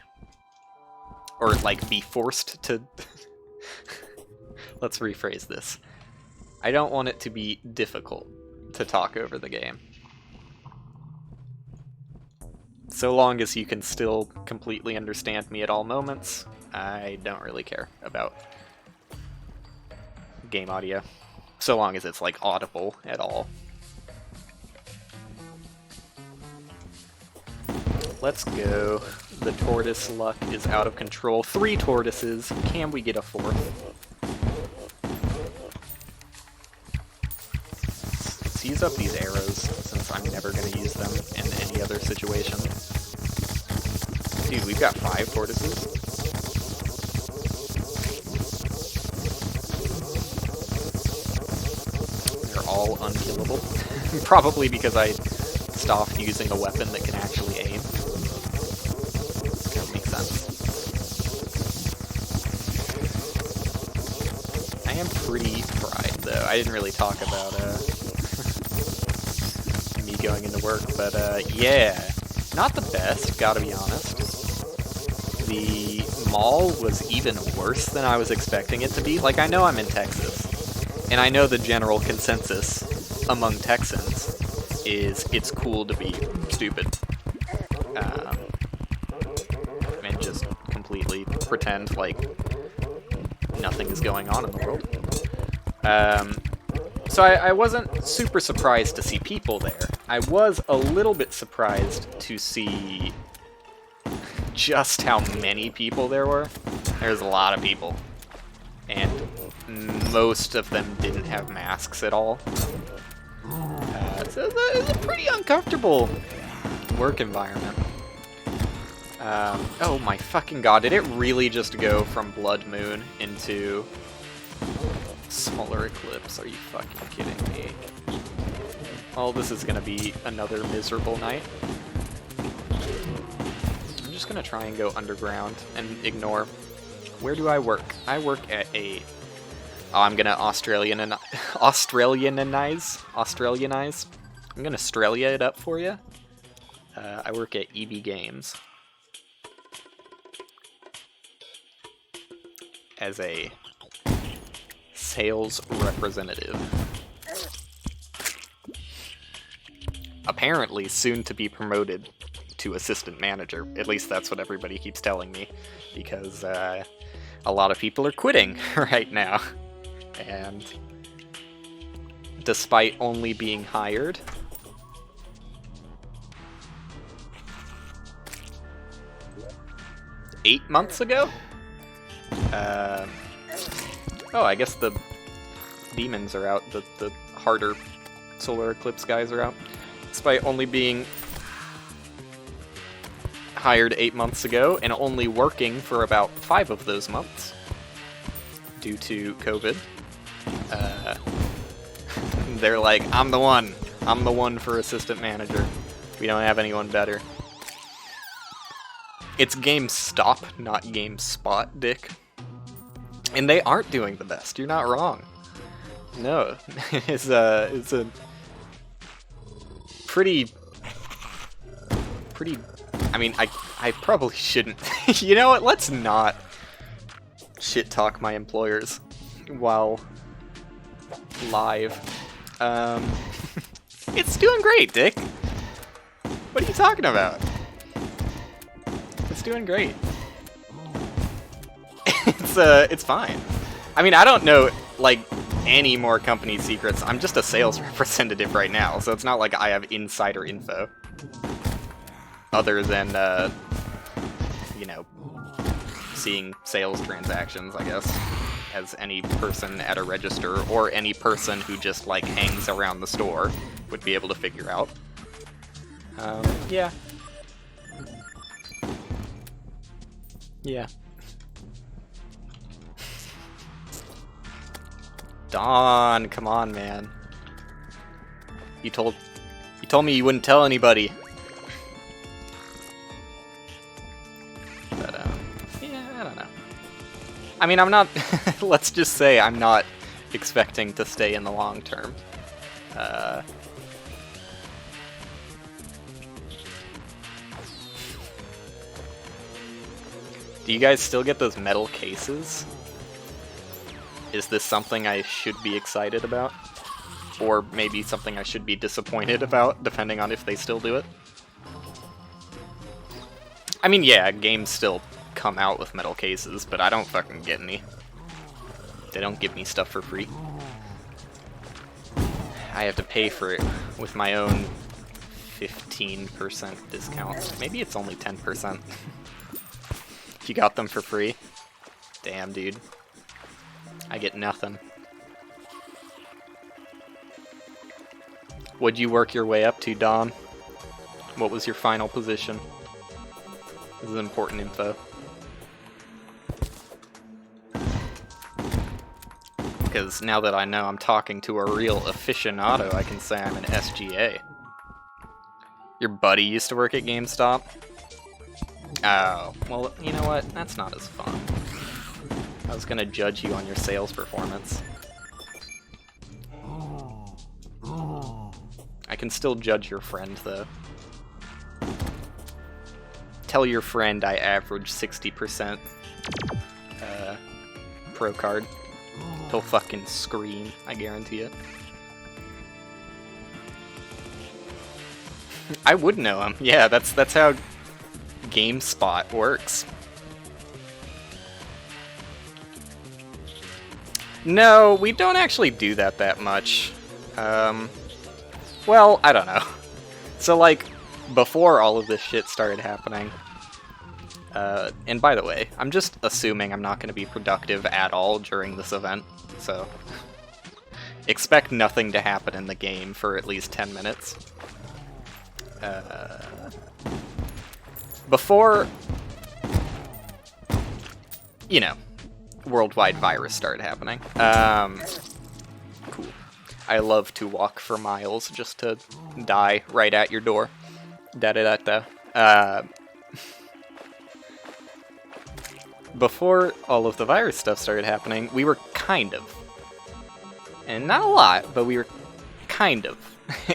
Or, like, be forced to... Let's rephrase this. I don't want it to be difficult to talk over the game. So long as you can still completely understand me at all moments, I don't really care about game audio. So long as it's, like, audible at all. Let's go. The tortoise luck is out of control. 3 tortoises. Can we get a 4th? Let's use up these arrows, since I'm never going to use them in any other situation. Dude, we've got 5 tortoises. They're all unkillable. Probably because I stopped using a weapon that can actually aim. That makes sense. I am pretty fried, though. I didn't really talk about me going into work, but yeah, not the best, gotta be honest. The mall was even worse than I was expecting it to be. Like, I know I'm in Texas, and I know the general consensus among Texans is it's cool to be stupid. And just completely pretend like nothing is going on in the world. So I wasn't super surprised to see people there. I was a little bit surprised to see just how many people there were. There's a lot of people. And most of them didn't have masks at all. So it was a pretty uncomfortable work environment. Oh my fucking god, did it really just go from Blood Moon into Solar Eclipse? Are you fucking kidding me? Well, this is gonna be another miserable night. I'm just gonna try and go underground and ignore. Where do I work? I work at a... Oh, I'm gonna Australianize. I'm gonna Australia it up for you. I work at EB Games as a sales representative. Apparently soon to be promoted to assistant manager. At least that's what everybody keeps telling me, because a lot of people are quitting right now. And despite only being hired 8 months ago? Oh, I guess the demons are out. The harder Solar Eclipse guys are out. Despite only being hired 8 months ago and only working for about 5 of those months due to COVID. They're like, I'm the one for assistant manager. We don't have anyone better. It's GameStop, not GameSpot, Dick. And they aren't doing the best. You're not wrong. No, it's a pretty. I mean, I probably shouldn't. You know what? Let's not shit talk my employers while live. It's doing great, Dick. What are you talking about? It's doing great. It's fine. I mean, I don't know, like, any more company secrets. I'm just a sales representative right now, so it's not like I have insider info. Other than, you know, seeing sales transactions, I guess, as any person at a register, or any person who just, like, hangs around the store would be able to figure out. Yeah. Yeah. Don, come on, man. You told me you wouldn't tell anybody. But, yeah, I don't know. I mean, I'm not, let's just say I'm not expecting to stay in the long term. Do you guys still get those metal cases? Is this something I should be excited about? Or maybe something I should be disappointed about, depending on if they still do it? I mean, yeah, games still come out with metal cases, but I don't fucking get any. They don't give me stuff for free. I have to pay for it with my own 15% discount. Maybe it's only 10%. If you got them for free. Damn, dude. I get nothing. What'd you work your way up to, Don? What was your final position? This is important info. Because now that I know I'm talking to a real aficionado, I can say I'm an SGA. Your buddy used to work at GameStop? Oh, well, you know what? That's not as fun. I was gonna judge you on your sales performance. I can still judge your friend, though. Tell your friend I average 60% pro card. He'll fucking scream, I guarantee it. I would know him. Yeah, that's how GameSpot works. No, we don't actually do that much. Well, I don't know. So, like, before all of this shit started happening, and by the way, I'm just assuming I'm not going to be productive at all during this event, so expect nothing to happen in the game for at least 10 minutes. Before, you know, worldwide virus started happening. Cool. I love to walk for miles just to die right at your door. Da-da-da-da. Before all of the virus stuff started happening, we were kind of, and not a lot, but we were kind of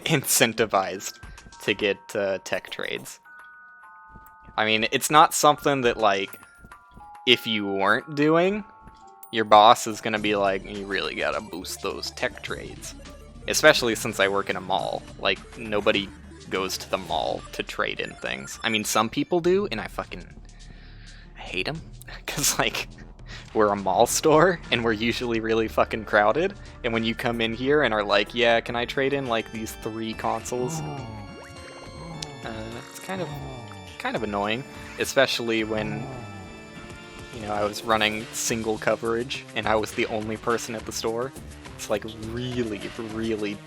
incentivized to get tech trades. I mean, it's not something that, like, if you weren't doing, your boss is gonna be like, you really gotta boost those tech trades. Especially since I work in a mall. Like, nobody goes to the mall to trade in things. I mean, some people do, and I hate them. Because, like, we're a mall store, and we're usually really fucking crowded. And when you come in here and are like, yeah, can I trade in, like, these 3 consoles? It's kind of annoying. Especially when, you know, I was running single coverage, and I was the only person at the store. It's, like, really,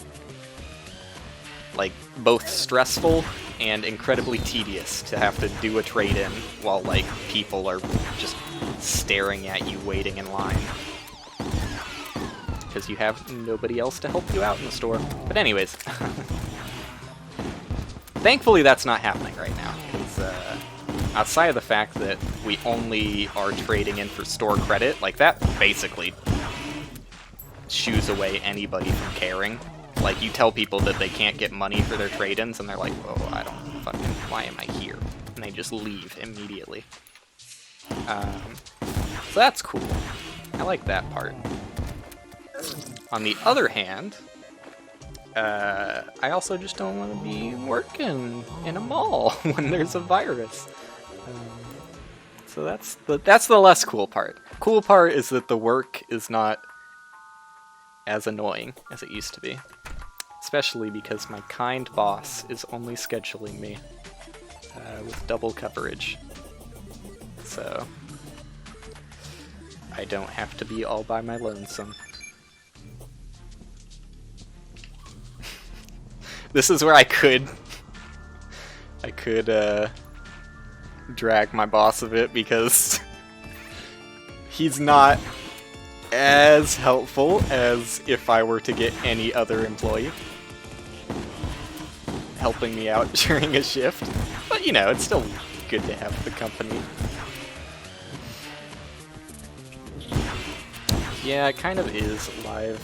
like, both stressful and incredibly tedious to have to do a trade-in while, like, people are just staring at you waiting in line. Because you have nobody else to help you out in the store. But anyways. Thankfully, that's not happening right now, because outside of the fact that we only are trading in for store credit, like, that basically shoos away anybody from caring. Like, you tell people that they can't get money for their trade-ins, and they're like, oh, I don't fucking, why am I here? And they just leave immediately. So that's cool. I like that part. On the other hand, I also just don't want to be working in a mall when there's a virus. So that's the less cool part. Cool part is that the work is not as annoying as it used to be. Especially because my kind boss is only scheduling me with double coverage. So I don't have to be all by my lonesome. This is where I could drag my boss a bit, because he's not as helpful as if I were to get any other employee helping me out during a shift. But, you know, it's still good to have the company. Yeah, it kind of is live.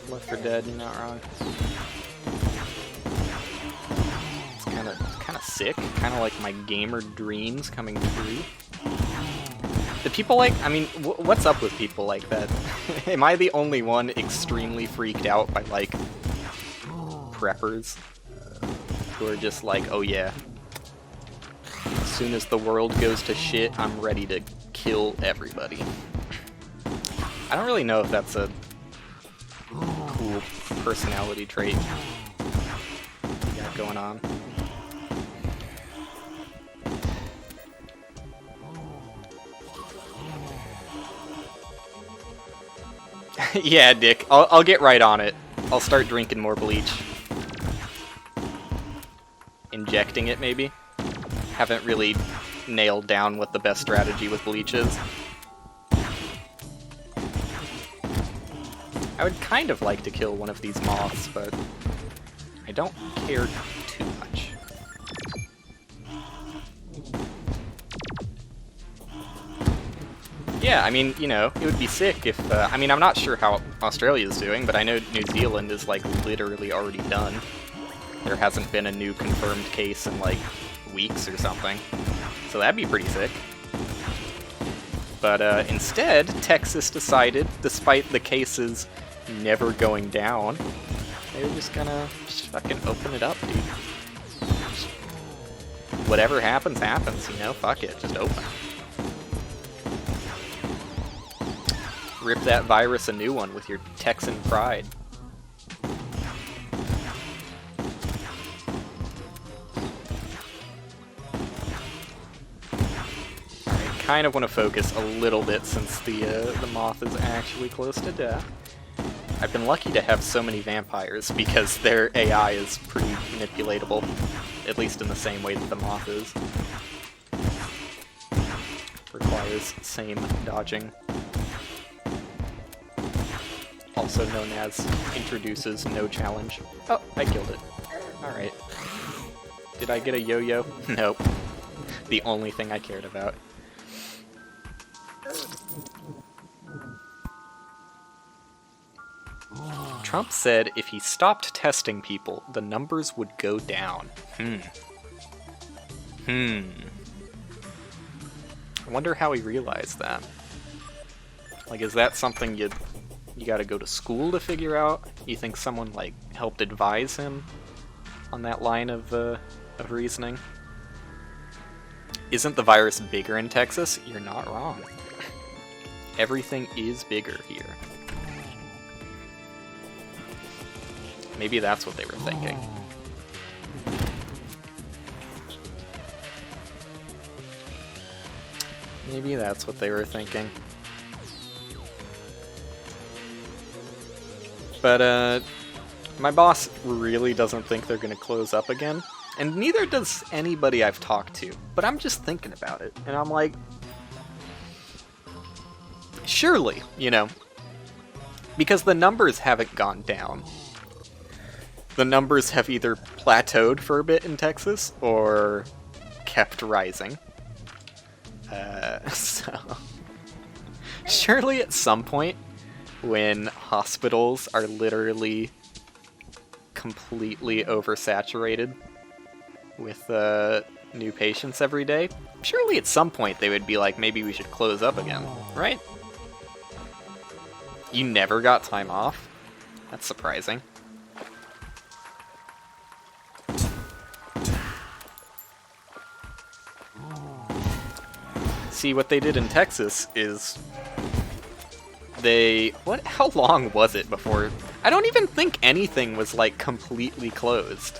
Left 4 Dead, you're not wrong. It's kind of sick. Kind of like my gamer dreams coming true. Do people like, I mean, what's up with people like that? Am I the only one extremely freaked out by, like, preppers? Who are just like, oh yeah, as soon as the world goes to shit, I'm ready to kill everybody. I don't really know if that's a cool personality trait you got going on. Yeah, Dick, I'll get right on it. I'll start drinking more bleach. Injecting it, maybe? Haven't really nailed down what the best strategy with bleach is. I would kind of like to kill one of these moths, but I don't care too much. Yeah, I mean, you know, it would be sick if, I mean, I'm not sure how Australia's doing, but I know New Zealand is, like, literally already done. There hasn't been a new confirmed case in, like, weeks or something. So that'd be pretty sick. But, instead, Texas decided, despite the cases never going down, they were just gonna fucking open it up, dude. Just, whatever happens, happens, you know? Fuck it, just open. Rip that virus a new one with your Texan pride. I kind of want to focus a little bit since the moth is actually close to death. I've been lucky to have so many vampires because their AI is pretty manipulatable, at least in the same way that the moth is. Requires same dodging. Also known as introduces no challenge. Oh, I killed it. Alright. Did I get a yo-yo? Nope. The only thing I cared about. Trump said if he stopped testing people, the numbers would go down. I wonder how he realized that. Like, is that something you gotta go to school to figure out? You think someone, like, helped advise him on that line of reasoning? Isn't the virus bigger in Texas? You're not wrong. Everything is bigger here. Maybe that's what they were thinking. Maybe that's what they were thinking. But, my boss really doesn't think they're gonna close up again, and neither does anybody I've talked to, but I'm just thinking about it, and I'm like, surely, you know, because the numbers haven't gone down. the numbers have either plateaued for a bit in Texas or kept rising. So surely at some point, when hospitals are literally completely oversaturated with new patients every day, surely at some point they would be like, maybe we should close up again, right? You never got time off? That's surprising. See, what they did in Texas is how long was it before? I don't even think anything was like completely closed.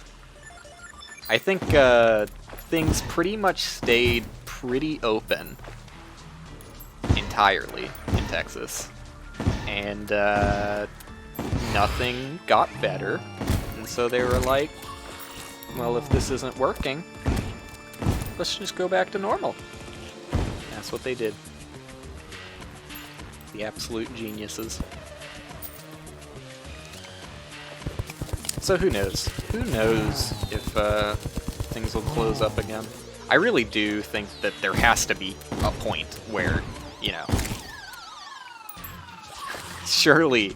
I think things pretty much stayed pretty open entirely in Texas. And nothing got better. And so they were like, well, if this isn't working, let's just go back to normal. That's what they did. The absolute geniuses. So who knows? Who knows if things will close up again? I really do think that there has to be a point where, you know, surely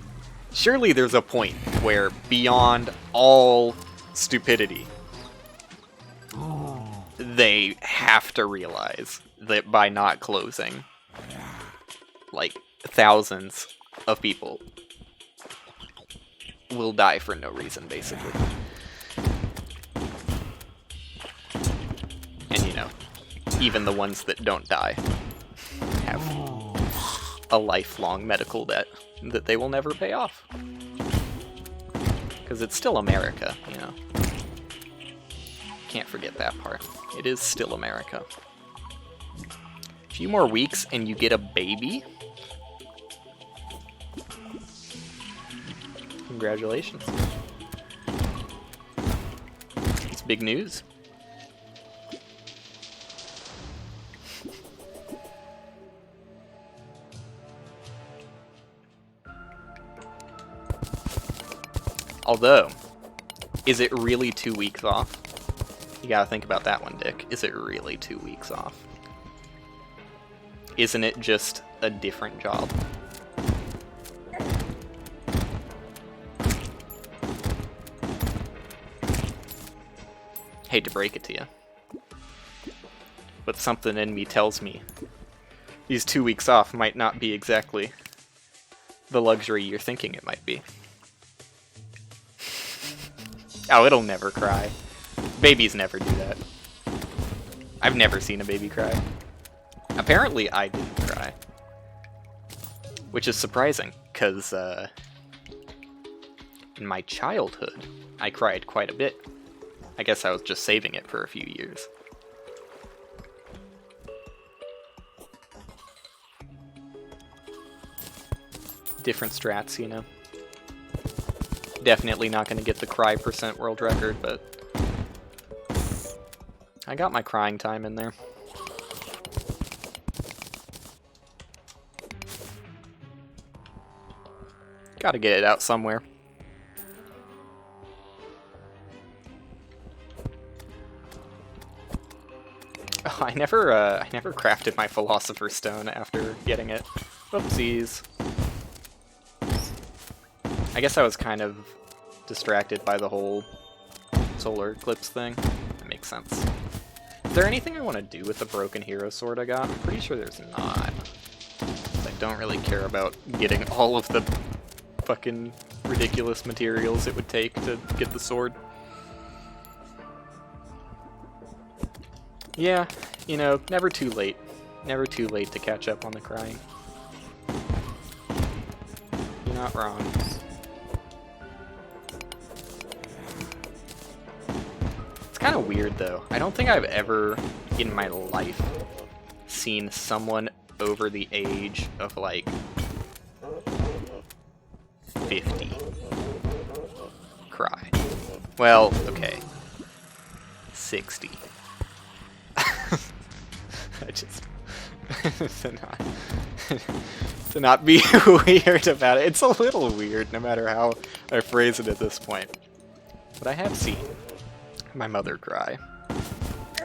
there's a point where beyond all stupidity, they have to realize that by not closing, like, thousands of people will die for no reason, basically. And, you know, even the ones that don't die have a lifelong medical debt that they will never pay off. Because it's still America, you know. Can't forget that part. It is still America. A few more weeks and you get a baby? Congratulations. It's big news. Although, is it really 2 weeks off? You gotta think about that one, Dick. Is it really 2 weeks off? Isn't it just a different job? Hate to break it to you, but something in me tells me these 2 weeks off might not be exactly the luxury you're thinking it might be. Oh, it'll never cry. Babies never do that. I've never seen a baby cry. Apparently, I didn't cry. Which is surprising, because in my childhood, I cried quite a bit. I guess I was just saving it for a few years. Different strats, you know. Definitely not going to get the cry % world record, but I got my crying time in there. Gotta get it out somewhere. Oh, I never crafted my Philosopher's Stone after getting it. Oopsies. I guess I was kind of distracted by the whole solar eclipse thing. That makes sense. Is there anything I want to do with the broken hero sword I got? I'm pretty sure there's not. I don't really care about getting all of the fucking ridiculous materials it would take to get the sword. Yeah, you know, never too late. Never too late to catch up on the crying. You're not wrong. It's kind of weird, though. I don't think I've ever, in my life, seen someone over the age of, like, 50 cry. Well, okay. 60. I just... to not be weird about it. It's a little weird, no matter how I phrase it at this point. But I have seen my mother cry.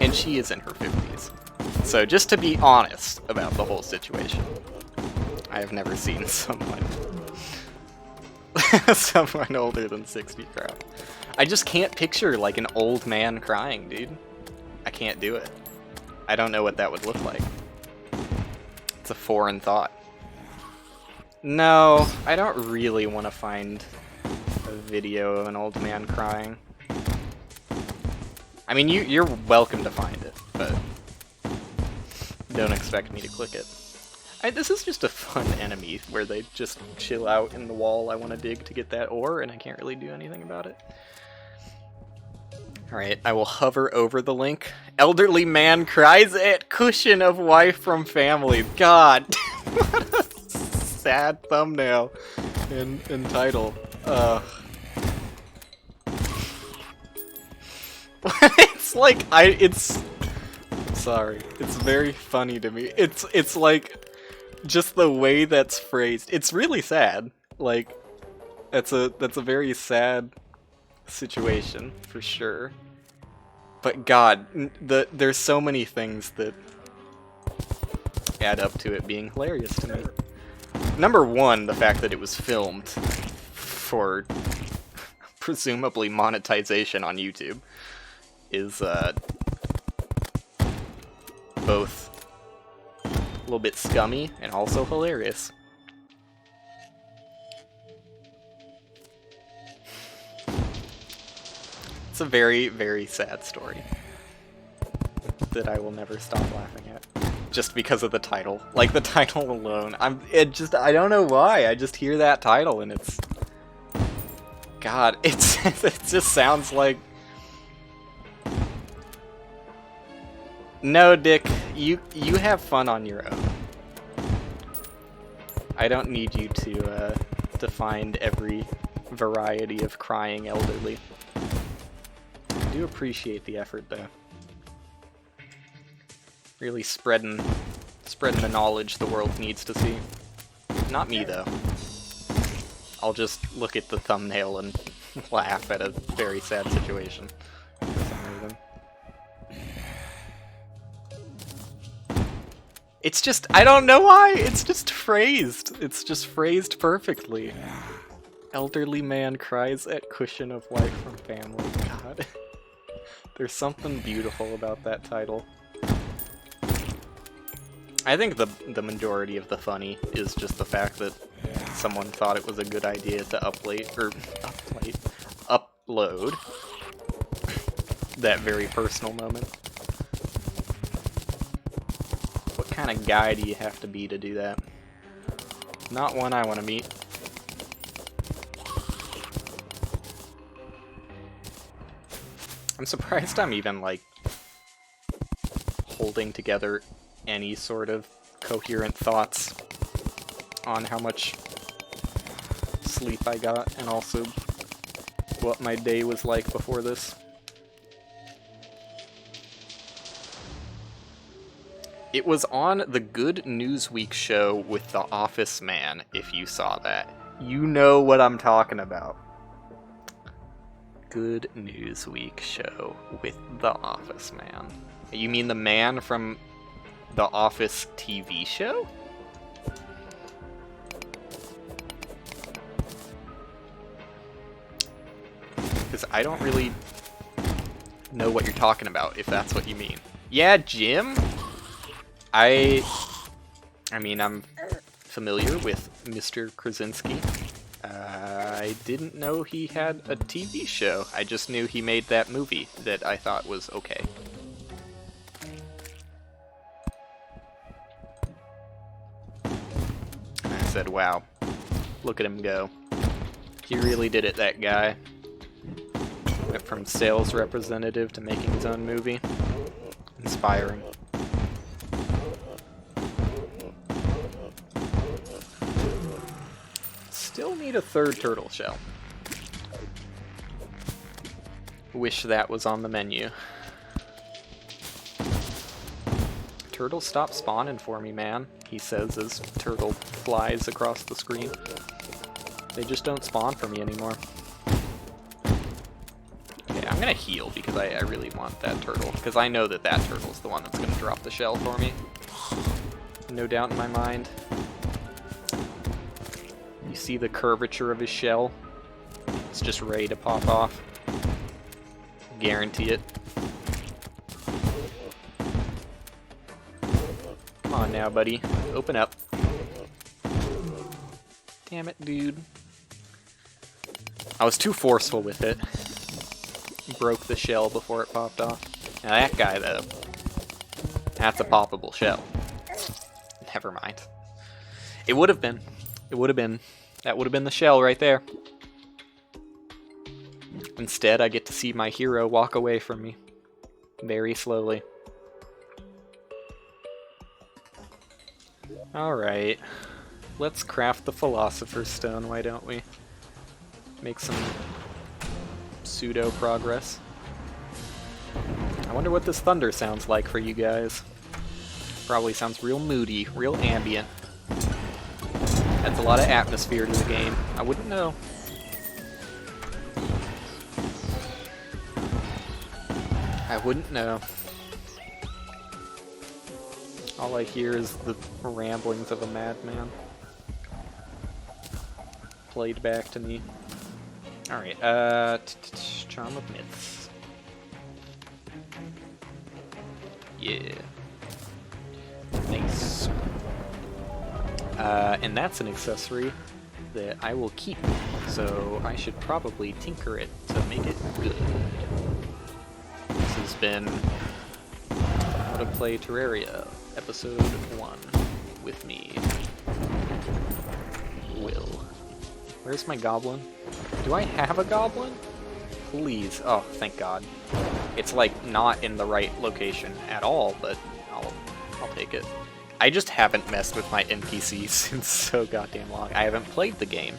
And she is in her 50s. So just to be honest about the whole situation, I have never seen someone someone older than 60 cry. I just can't picture like an old man crying, dude. I can't do it. I don't know what that would look like. It's a foreign thought. No, I don't really want to find a video of an old man crying. I mean, you're welcome to find it, but don't expect me to click it. This is just a fun enemy where they just chill out in the wall I want to dig to get that ore, and I can't really do anything about it. Alright, I will hover over the link. Elderly man cries at cushion of wife from family. God, what a sad thumbnail and title. It's like, I'm sorry. It's very funny to me. It's like, just the way that's phrased. It's really sad. Like, that's a very sad situation, for sure. But God, there's so many things that add up to it being hilarious to me. Number one, the fact that it was filmed for presumably monetization on YouTube is both a little bit scummy and also hilarious. It's a very, very sad story that I will never stop laughing at. Just because of the title. Like, the title alone. I don't know why. I just hear that title and it's... God, it just sounds like... No, Dick, you have fun on your own. I don't need you to find every variety of crying elderly. I do appreciate the effort, though. Really spreading the knowledge the world needs to see. Not me, though. I'll just look at the thumbnail and laugh at a very sad situation for some reason. It's just, I don't know why, it's just phrased. It's just phrased perfectly. Elderly man cries at cushion of wife from family. God. There's something beautiful about that title. I think the majority of the funny is just the fact that someone thought it was a good idea to upload that very personal moment. What kind of guy do you have to be to do that? Not one I want to meet. I'm surprised I'm even, like, holding together any sort of coherent thoughts on how much sleep I got and also what my day was like before this. It was on the Good Newsweek show with The Office Man, if you saw that. You know what I'm talking about. Good Newsweek show with The Office Man. You mean the man from The Office TV show? Because I don't really know what you're talking about, if that's what you mean. Yeah, Jim? I mean, I'm familiar with Mr. Krasinski. I didn't know he had a TV show. I just knew he made that movie that I thought was okay. And I said, wow, look at him go. He really did it, that guy. Went from sales representative to making his own movie. Inspiring. Still need a third turtle shell. Wish that was on the menu. Turtle, stop spawning for me, man, he says as turtle flies across the screen. They just don't spawn for me anymore. gonna heal because I really want that turtle. Because I know that that turtle's the one that's gonna drop the shell for me. No doubt in my mind. You see the curvature of his shell? It's just ready to pop off. Guarantee it. Come on now, buddy. Open up. Damn it, dude. I was too forceful with it. Broke the shell before it popped off. Now that guy, though, that's a poppable shell. Never mind. It would have been. It would have been. That would have been the shell right there. Instead, I get to see my hero walk away from me. Very slowly. Alright. Let's craft the Philosopher's Stone, why don't we? Make some pseudo progress. I wonder what this thunder sounds like for you guys. Probably sounds real moody, real ambient. Adds a lot of atmosphere to the game. I wouldn't know. I wouldn't know. All I hear is the ramblings of a madman. Played back to me. Alright, Charm of Myths. Yeah. Nice. And that's an accessory that I will keep, so I should probably tinker it to make it good. This has been How to Play Terraria, Episode 1, with me, Will. Where's my goblin? Do I have a goblin? Please. Oh, thank God. It's like not in the right location at all, but I'll take it. I just haven't messed with my NPCs in so goddamn long. I haven't played the game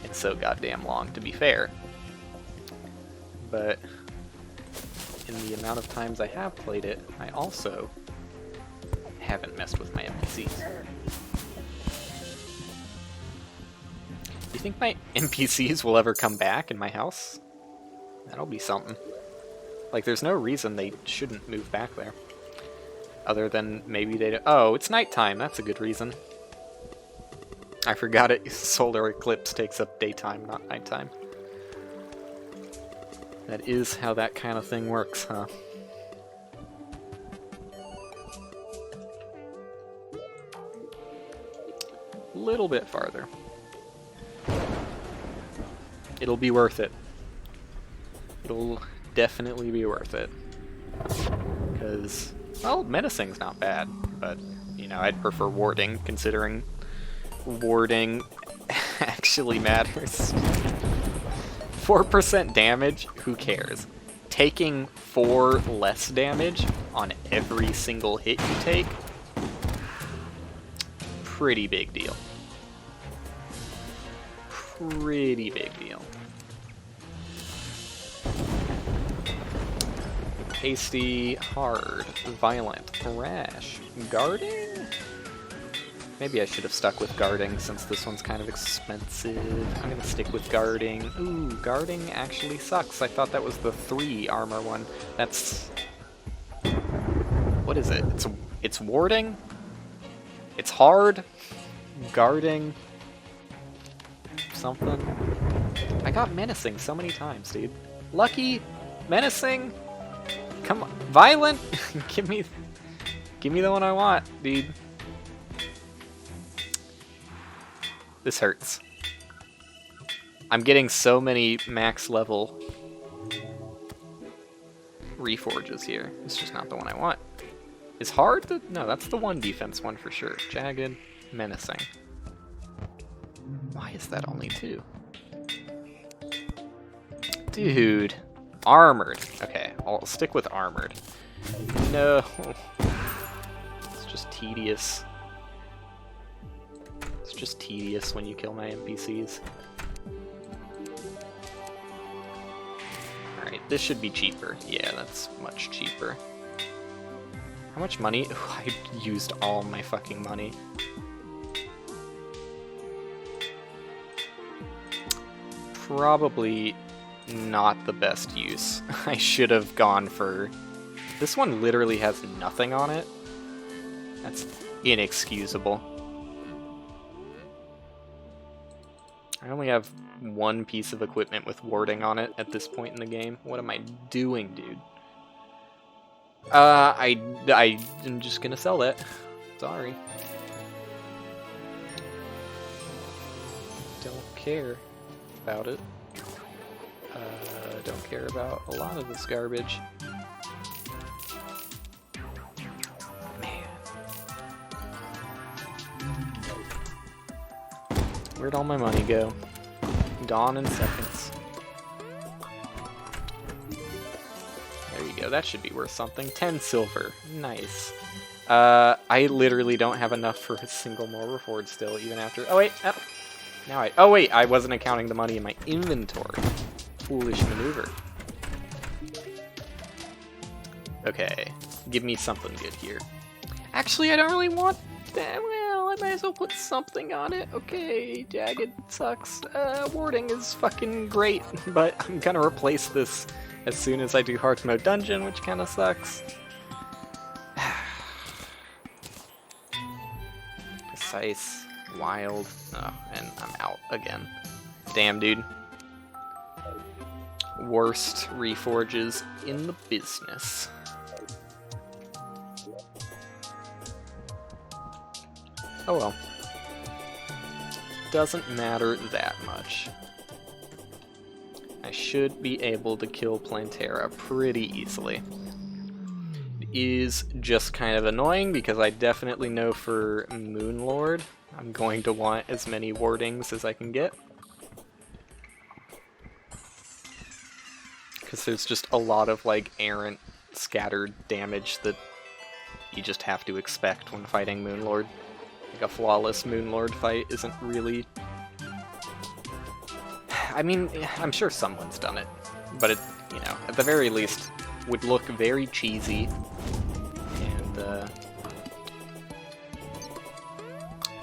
in so goddamn long, to be fair. But in the amount of times I have played it, I also haven't messed with my NPCs. Do you think my NPCs will ever come back in my house? That'll be something. Like, there's no reason they shouldn't move back there. Other than maybe they... Oh, it's nighttime. That's a good reason. I forgot it. Solar eclipse takes up daytime, not nighttime. That is how that kind of thing works, huh? A little bit farther. It'll be worth it. It'll definitely be worth it. Because, well, menacing's not bad, but, you know, I'd prefer warding, considering warding actually matters. 4% damage, who cares? Taking 4 less damage on every single hit you take, pretty big deal. Pretty big deal. Hasty, hard, violent, rash, guarding? Maybe I should have stuck with guarding since this one's kind of expensive. I'm gonna stick with guarding. Ooh, guarding actually sucks. I thought that was the 3 armor one. That's... What is it? It's warding? It's hard? Guarding? Something? I got menacing so many times, dude. Lucky? Menacing? Come on. Violent? Give me the one I want, dude. This hurts. I'm getting so many max level reforges here. It's just not the one I want. Is hard? No, that's the 1 defense one for sure. Jagged, menacing. Why is that only 2? Dude. Armored. Okay, I'll stick with armored. No. It's just tedious. It's just tedious when you kill my NPCs. Alright, this should be cheaper. Yeah, that's much cheaper. How much money? Ooh, I used all my fucking money. Probably not the best use. I should have gone for... This one literally has nothing on it. That's inexcusable. I only have one piece of equipment with warding on it at this point in the game. What am I doing, dude? I'm just gonna sell that. Sorry. Don't care about it. Don't care about a lot of this garbage. Man. Where'd all my money go? Gone in seconds. There you go, that should be worth something. 10 silver. Nice. I literally don't have enough for a single more reward still, even after... Oh wait, oh wait, I wasn't accounting the money in my inventory. Foolish maneuver. Okay, give me something good here. Actually, I don't really want that. Well, I might as well put something on it. Okay, jagged sucks. Warding is fucking great, but I'm gonna replace this as soon as I do hard mode dungeon, which kind of sucks. Precise, wild, oh, and I'm out again. Damn, dude. Worst reforges in the business. Oh well. Doesn't matter that much. I should be able to kill Plantera pretty easily. It is just kind of annoying because I definitely know for Moonlord I'm going to want as many wardings as I can get. Because there's just a lot of like errant, scattered damage that you just have to expect when fighting Moonlord. Like a flawless Moonlord fight isn't really... I mean, I'm sure someone's done it, but it, you know, at the very least, would look very cheesy and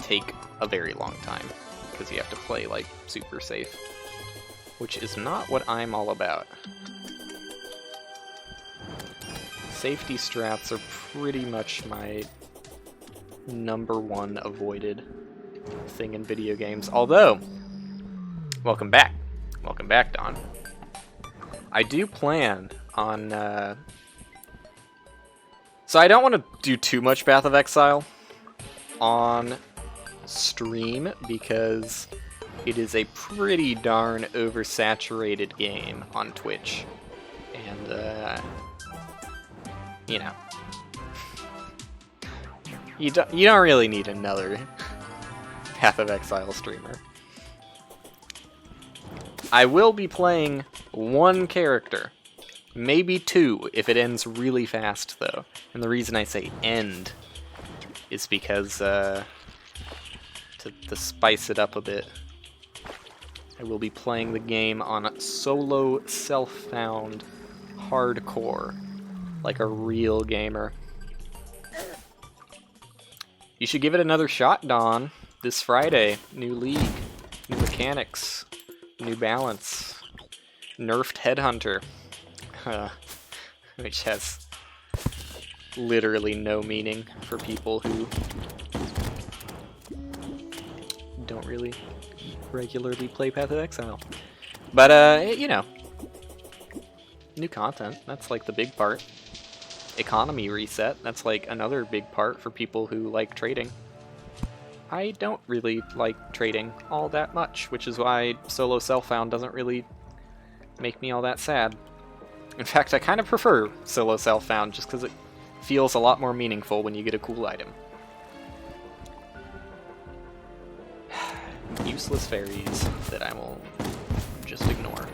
take a very long time because you have to play like super safe, which is not what I'm all about. Safety strats are pretty much my #1 avoided thing in video games. Although, welcome back, Don. I do plan on. So I don't want to do too much Path of Exile on stream because it is a pretty darn oversaturated game on Twitch, and you know. You don't really need another Path of Exile streamer. I will be playing one character. Maybe two, if it ends really fast, though. And the reason I say end is because, to spice it up a bit, I will be playing the game on solo self-found hardcore, like a real gamer. You should give it another shot, Don. This Friday, new league, new mechanics, new balance, nerfed Headhunter, which has literally no meaning for people who don't really regularly play Path of Exile. But, you know, new content, that's like the big part. Economy reset, that's like another big part for people who like trading. I don't really like trading all that much, which is why solo self-found doesn't really make me all that sad. In fact, I kind of prefer solo self-found just because it feels a lot more meaningful when you get a cool item. Useless fairies that I will just ignore.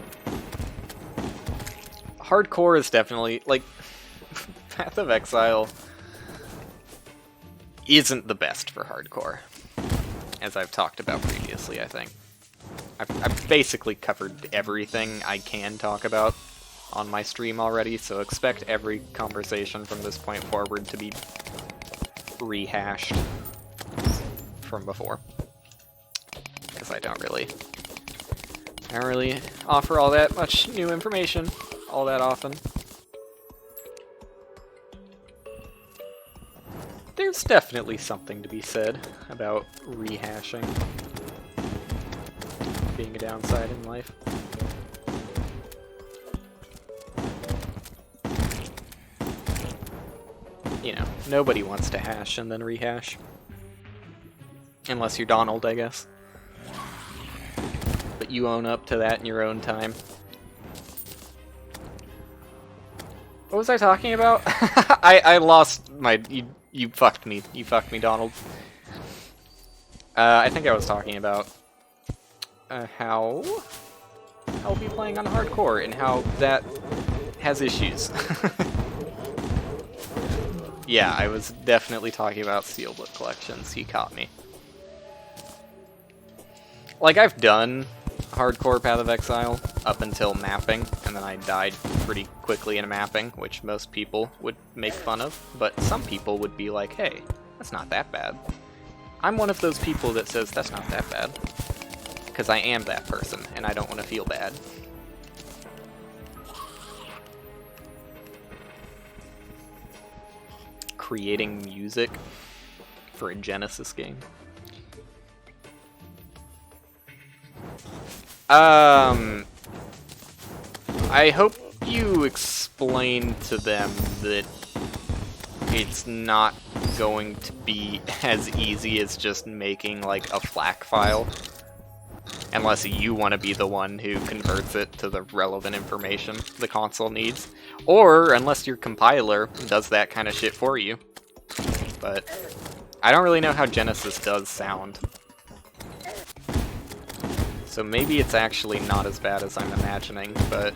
Hardcore is definitely, like, Path of Exile isn't the best for hardcore, as I've talked about previously, I think. I've basically covered everything I can talk about on my stream already, so expect every conversation from this point forward to be rehashed from before. Because I don't really I don't really offer all that much new information all that often. There's definitely something to be said about rehashing being a downside in life. You know, nobody wants to hash and then rehash. Unless you're Donald, I guess. But you own up to that in your own time. What was I talking about? I lost my... You fucked me. You fucked me, Donald. I think I was talking about how I'll be playing on hardcore and how that has issues. Yeah, I was definitely talking about Steelbook collections. You caught me. Like, I've done hardcore Path of Exile up until mapping, and then I died pretty quickly in mapping, which most people would make fun of, but some people would be like, hey, that's not that bad. I'm one of those people that says that's not that bad, because I am that person, and I don't want to feel bad. Creating music for a Genesis game. I hope you explain to them that it's not going to be as easy as just making like a FLAC file, unless you want to be the one who converts it to the relevant information the console needs, or unless your compiler does that kind of shit for you. But I don't really know how Genesis does sound. So maybe it's actually not as bad as I'm imagining, but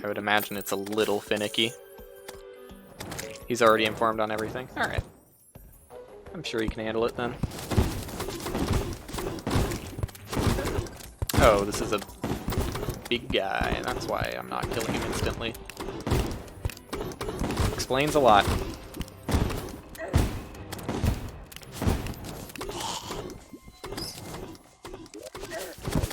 I would imagine it's a little finicky. He's already informed on everything. Alright. I'm sure he can handle it then. Oh, this is a big guy, and that's why I'm not killing him instantly. Explains a lot.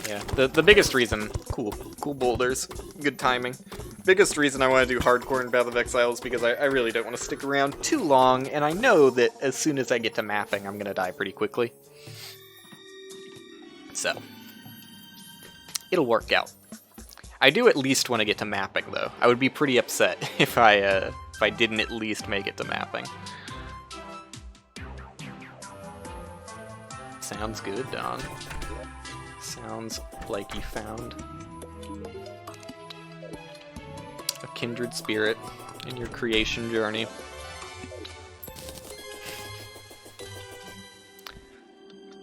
Yeah, the biggest reason... Cool boulders. Good timing. Biggest reason I want to do hardcore in Path of Exile is because I really don't want to stick around too long, and I know that as soon as I get to mapping, I'm going to die pretty quickly. So, it'll work out. I do at least want to get to mapping, though. I would be pretty upset if I didn't at least make it to mapping. Sounds good, Don. Sounds like you found a kindred spirit in your creation journey.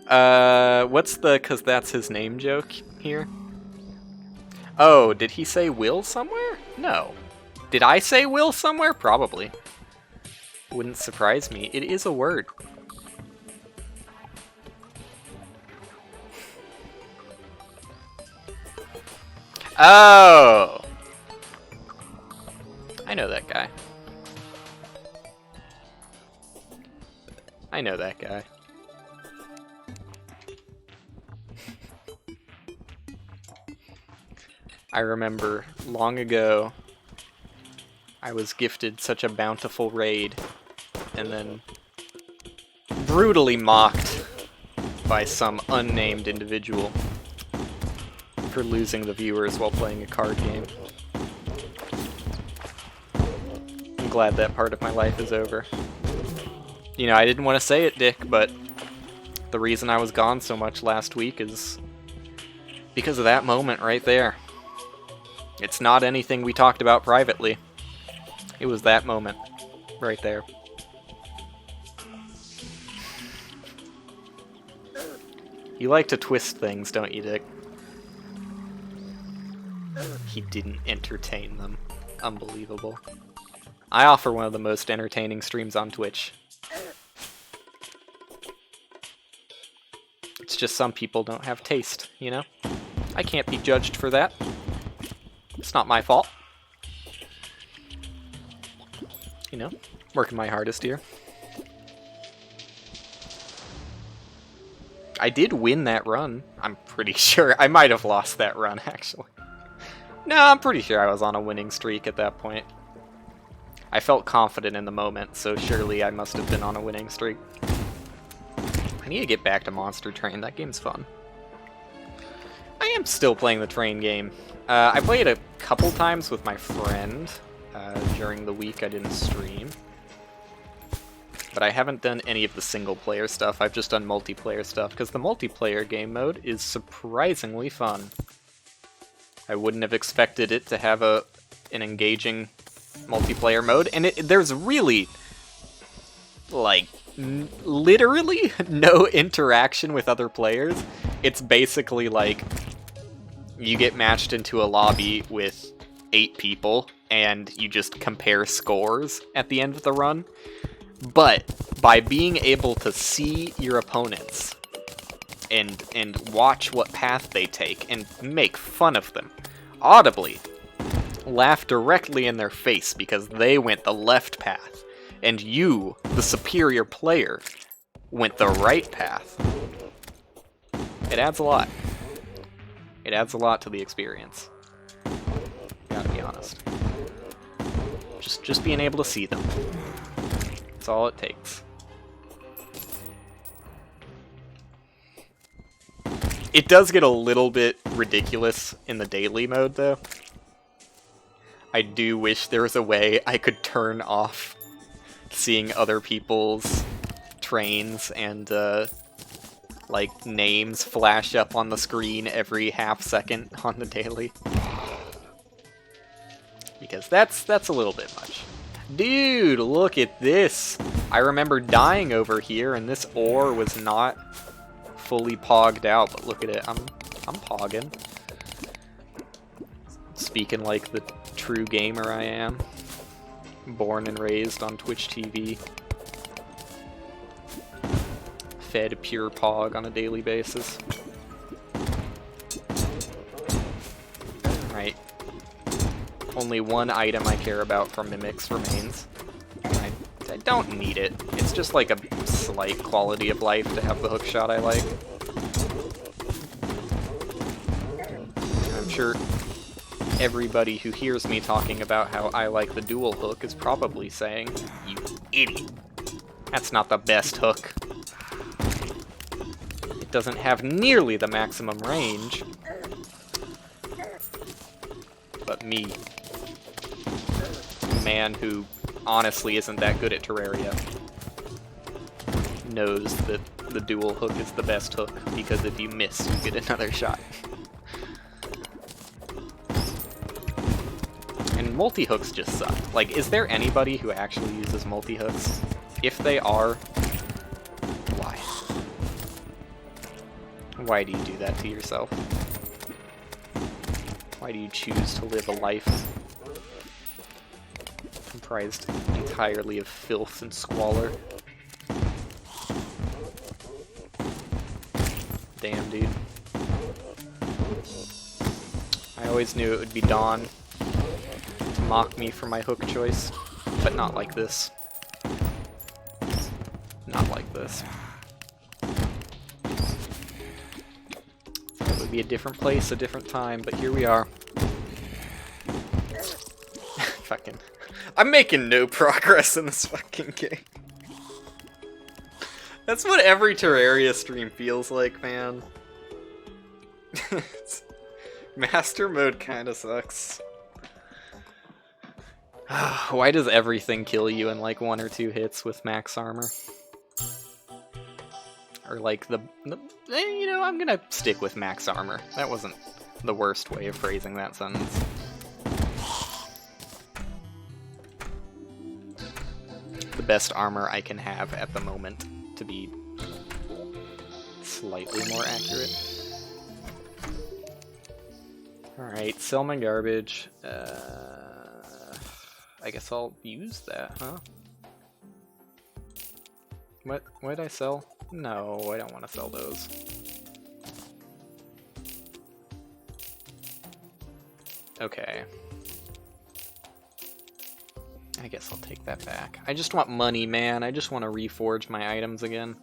What's the 'cause that's his name joke here? Oh, did he say Will somewhere? No. Did I say Will somewhere? Probably. Wouldn't surprise me. It is a word. Oh! I know that guy. I know that guy. I remember long ago I was gifted such a bountiful raid and then brutally mocked by some unnamed individual for losing the viewers while playing a card game. I'm glad that part of my life is over. You know, I didn't want to say it, Dick, but the reason I was gone so much last week is because of that moment right there. It's not anything we talked about privately. It was that moment right there. You like to twist things, don't you, Dick? He didn't entertain them. Unbelievable. I offer one of the most entertaining streams on Twitch. It's just some people don't have taste, you know? I can't be judged for that. It's not my fault. You know, working my hardest here. I did win that run. I'm pretty sure. I might have lost that run, actually. No, I'm pretty sure I was on a winning streak at that point. I felt confident in the moment, so surely I must have been on a winning streak. I need to get back to Monster Train. That game's fun. I am still playing the train game. I played a couple times with my friend during the week I didn't stream. But I haven't done any of the single-player stuff. I've just done multiplayer stuff, because the multiplayer game mode is surprisingly fun. I wouldn't have expected it to have an engaging multiplayer mode, and there's really, like, literally no interaction with other players. It's basically like you get matched into a lobby with 8 people, and you just compare scores at the end of the run. But by being able to see your opponents and watch what path they take and make fun of them audibly, laugh directly in their face because they went the left path and you, the superior player, went the right path. It adds a lot. It adds a lot to the experience. Gotta be honest. Just being able to see them. That's all it takes. It does get a little bit ridiculous in the daily mode, though. I do wish there was a way I could turn off seeing other people's trains and, like, names flash up on the screen every half second on the daily. Because that's a little bit much. Dude, look at this! I remember dying over here, and this ore was not fully pogged out, but look at it, I'm pogging. Speaking like the true gamer I am. Born and raised on Twitch TV. Fed pure pog on a daily basis. Right. Only one item I care about from Mimics remains. I don't need it. It's just like a slight quality of life to have the hookshot I like. I'm sure everybody who hears me talking about how I like the dual hook is probably saying, "You idiot. That's not the best hook. It doesn't have nearly the maximum range." But me, a man who honestly isn't that good at Terraria, knows that the dual hook is the best hook, because if you miss, you get another shot. And multi-hooks just suck. Like, is there anybody who actually uses multi-hooks? If they are, why? Why do you do that to yourself? Why do you choose to live a life comprised entirely of filth and squalor? Damn, dude. I always knew it would be Dawn to mock me for my hook choice, but not like this. Not like this. It would be a different place, a different time, but here we are. Fucking... I'm making no progress in this fucking game. That's what every Terraria stream feels like, man. Master mode kinda sucks. Why does everything kill you in like 1 or 2 hits with max armor? Or like you know, I'm gonna stick with max armor. That wasn't the worst way of phrasing that sentence. The best armor I can have at the moment, to be slightly more accurate. Alright, sell my garbage. I guess I'll use that, huh? What did I sell? No, I don't want to sell those. Okay. I guess I'll take that back. I just want money, man. I just want to reforge my items again.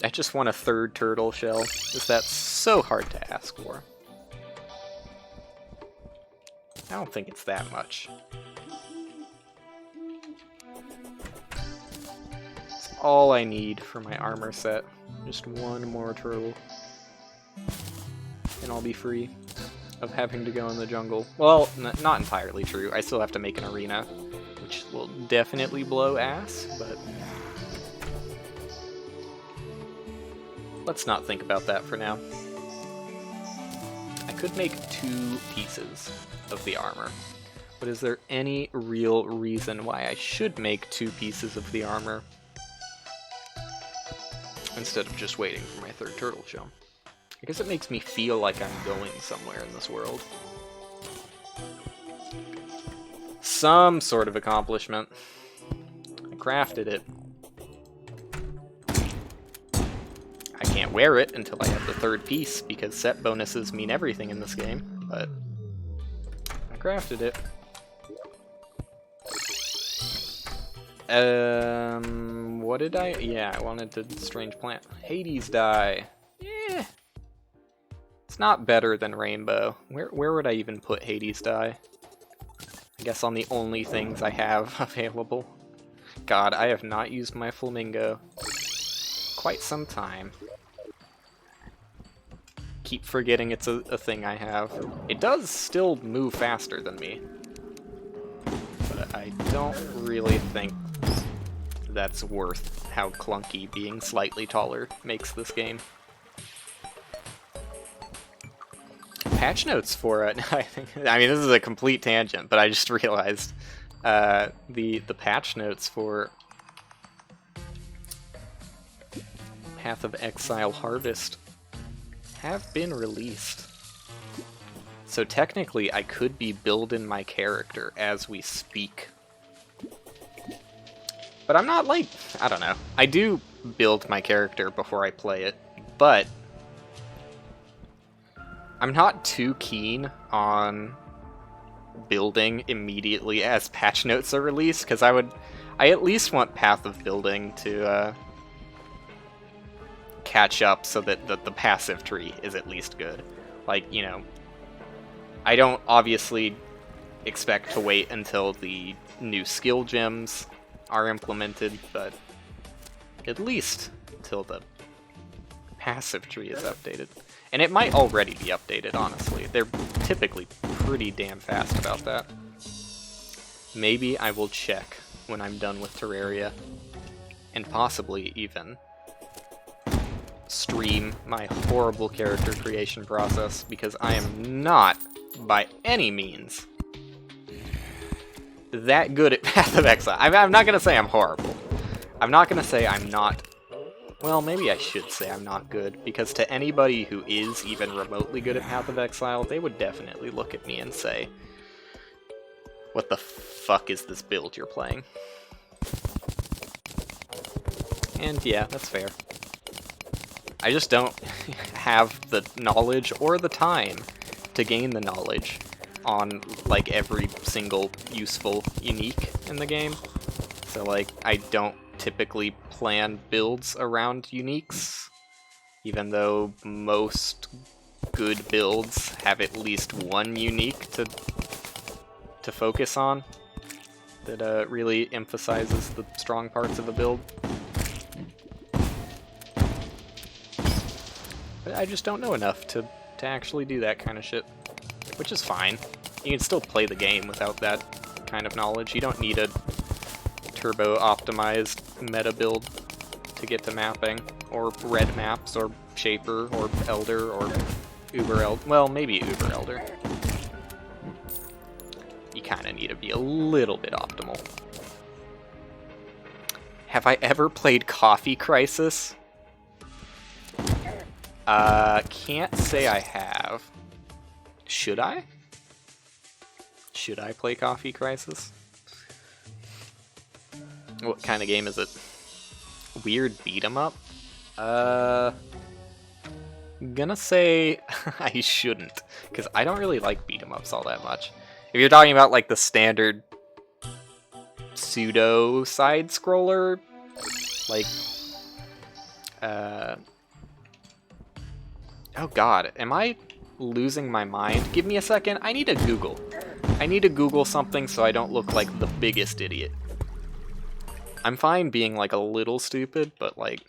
I just want a third turtle shell. Is that so hard to ask for? I don't think it's that much. It's all I need for my armor set. Just one more turtle. And I'll be free of having to go in the jungle. Well, not entirely true. I still have to make an arena, which will definitely blow ass, but let's not think about that for now. I could make 2 pieces of the armor, but is there any real reason why I should make 2 pieces of the armor instead of just waiting for my third turtle shell? I guess it makes me feel like I'm going somewhere in this world. Some sort of accomplishment. I crafted it. I can't wear it until I have the 3rd piece, because set bonuses mean everything in this game, but I crafted it. What did I? Yeah, I wanted the strange plant. Hades dye. Yeah. It's not better than rainbow. Where would I even put Hades dye? I guess on the only things I have available. God, I have not used my flamingo quite some time. Keep forgetting it's a thing I have. It does still move faster than me, but I don't really think that's worth how clunky being slightly taller makes this game. Patch notes for it. I mean, this is a complete tangent, but I just realized the patch notes for Path of Exile Harvest have been released. So technically, I could be building my character as we speak. But I'm not like, I don't know. I do build my character before I play it, but I'm not too keen on building immediately as patch notes are released, because I at least want Path of Building to catch up so that the passive tree is at least good. Like, you know, I don't obviously expect to wait until the new skill gems are implemented, but at least until the passive tree is updated. And it might already be updated, honestly. They're typically pretty damn fast about that. Maybe I will check when I'm done with Terraria, and possibly even stream my horrible character creation process, because I am not, by any means, that good at Path of Exile. I'm not gonna say I'm horrible. I'm not gonna say I'm not... Well, maybe I should say I'm not good, because to anybody who is even remotely good at Path of Exile, they would definitely look at me and say, what the fuck is this build you're playing? And yeah, that's fair. I just don't have the knowledge or the time to gain the knowledge on, like, every single useful unique in the game. So, like, I don't typically plan builds around uniques, even though most good builds have at least one unique to focus on that really emphasizes the strong parts of a build. But I just don't know enough to actually do that kind of shit, which is fine. You can still play the game without that kind of knowledge. You don't need a turbo-optimized meta build to get to mapping, or red maps, or Shaper, or Elder, or Uber Elder. Well, maybe Uber Elder. You kind of need to be a little bit optimal. Have I ever played Coffee Crisis? Can't say I have. Should I? Should I play Coffee Crisis? What kind of game is it? Weird beat-em-up? Gonna say I shouldn't, because I don't really like beat-em-ups all that much. If you're talking about, like, the standard pseudo side-scroller, like, Oh god, am I losing my mind? Give me a second, I need to Google. I need to Google something so I don't look like the biggest idiot. I'm fine being like a little stupid, but like...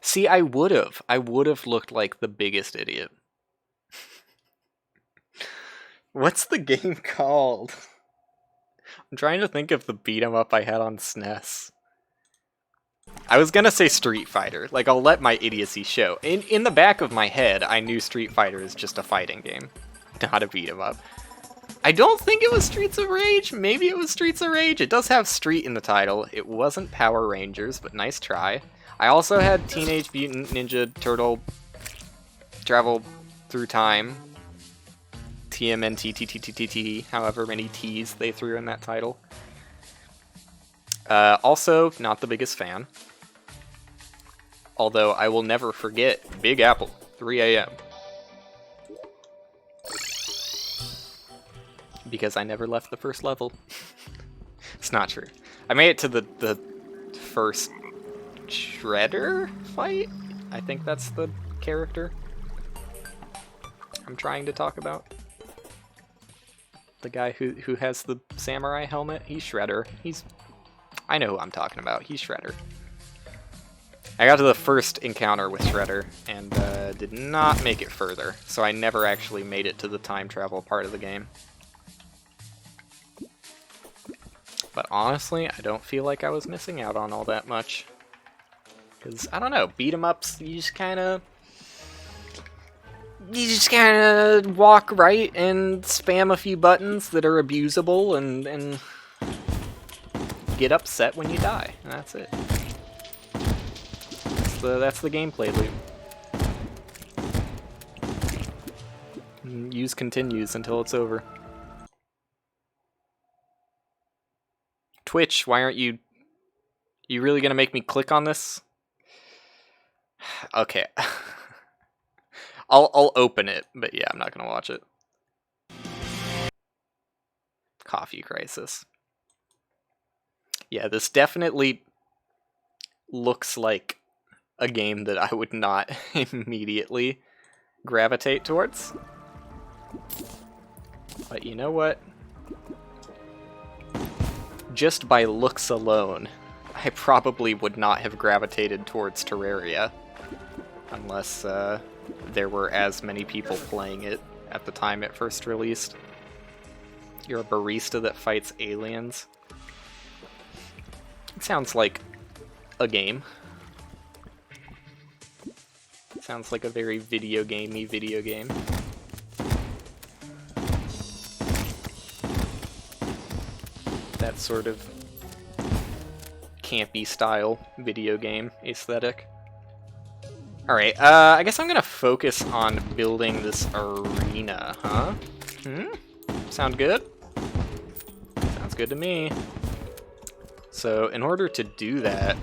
See, I would've looked like the biggest idiot. What's the game called? I'm trying to think of the beat 'em up I had on SNES. I was gonna say Street Fighter. Like, I'll let my idiocy show. In the back of my head, I knew Street Fighter is just a fighting game, not a beat 'em up. I don't think it was Streets of Rage. Maybe it was Streets of Rage. It does have Street in the title. It wasn't Power Rangers, but nice try. I also had Teenage Mutant Ninja Turtle Travel Through Time. TMNT, however many T's they threw in that title. Also, not the biggest fan. Although I will never forget Big Apple, 3 AM. Because I never left the first level. It's not true. I made it to the first Shredder fight? I think that's the character I'm trying to talk about. The guy who has the samurai helmet, he's Shredder. I know who I'm talking about, he's Shredder. I got to the first encounter with Shredder, and did not make it further, so I never actually made it to the time travel part of the game. But honestly, I don't feel like I was missing out on all that much. Because, I don't know, beat 'em ups, you just kinda walk right and spam a few buttons that are abusable and get upset when you die. And that's it. That's the gameplay loop. And use continues until it's over. Twitch, why aren't you... You really gonna make me click on this? Okay. I'll open it, but yeah, I'm not gonna watch it. Coffee Crisis. Yeah, this definitely looks like a game that I would not immediately gravitate towards. But you know what? Just by looks alone, I probably would not have gravitated towards Terraria unless there were as many people playing it at the time it first released. You're a barista that fights aliens. It sounds like a game. It sounds like a very video gamey video game. That sort of campy style video game aesthetic. Alright, I guess I'm gonna focus on building this arena, huh? Sound good? Sounds good to me. So, in order to do that,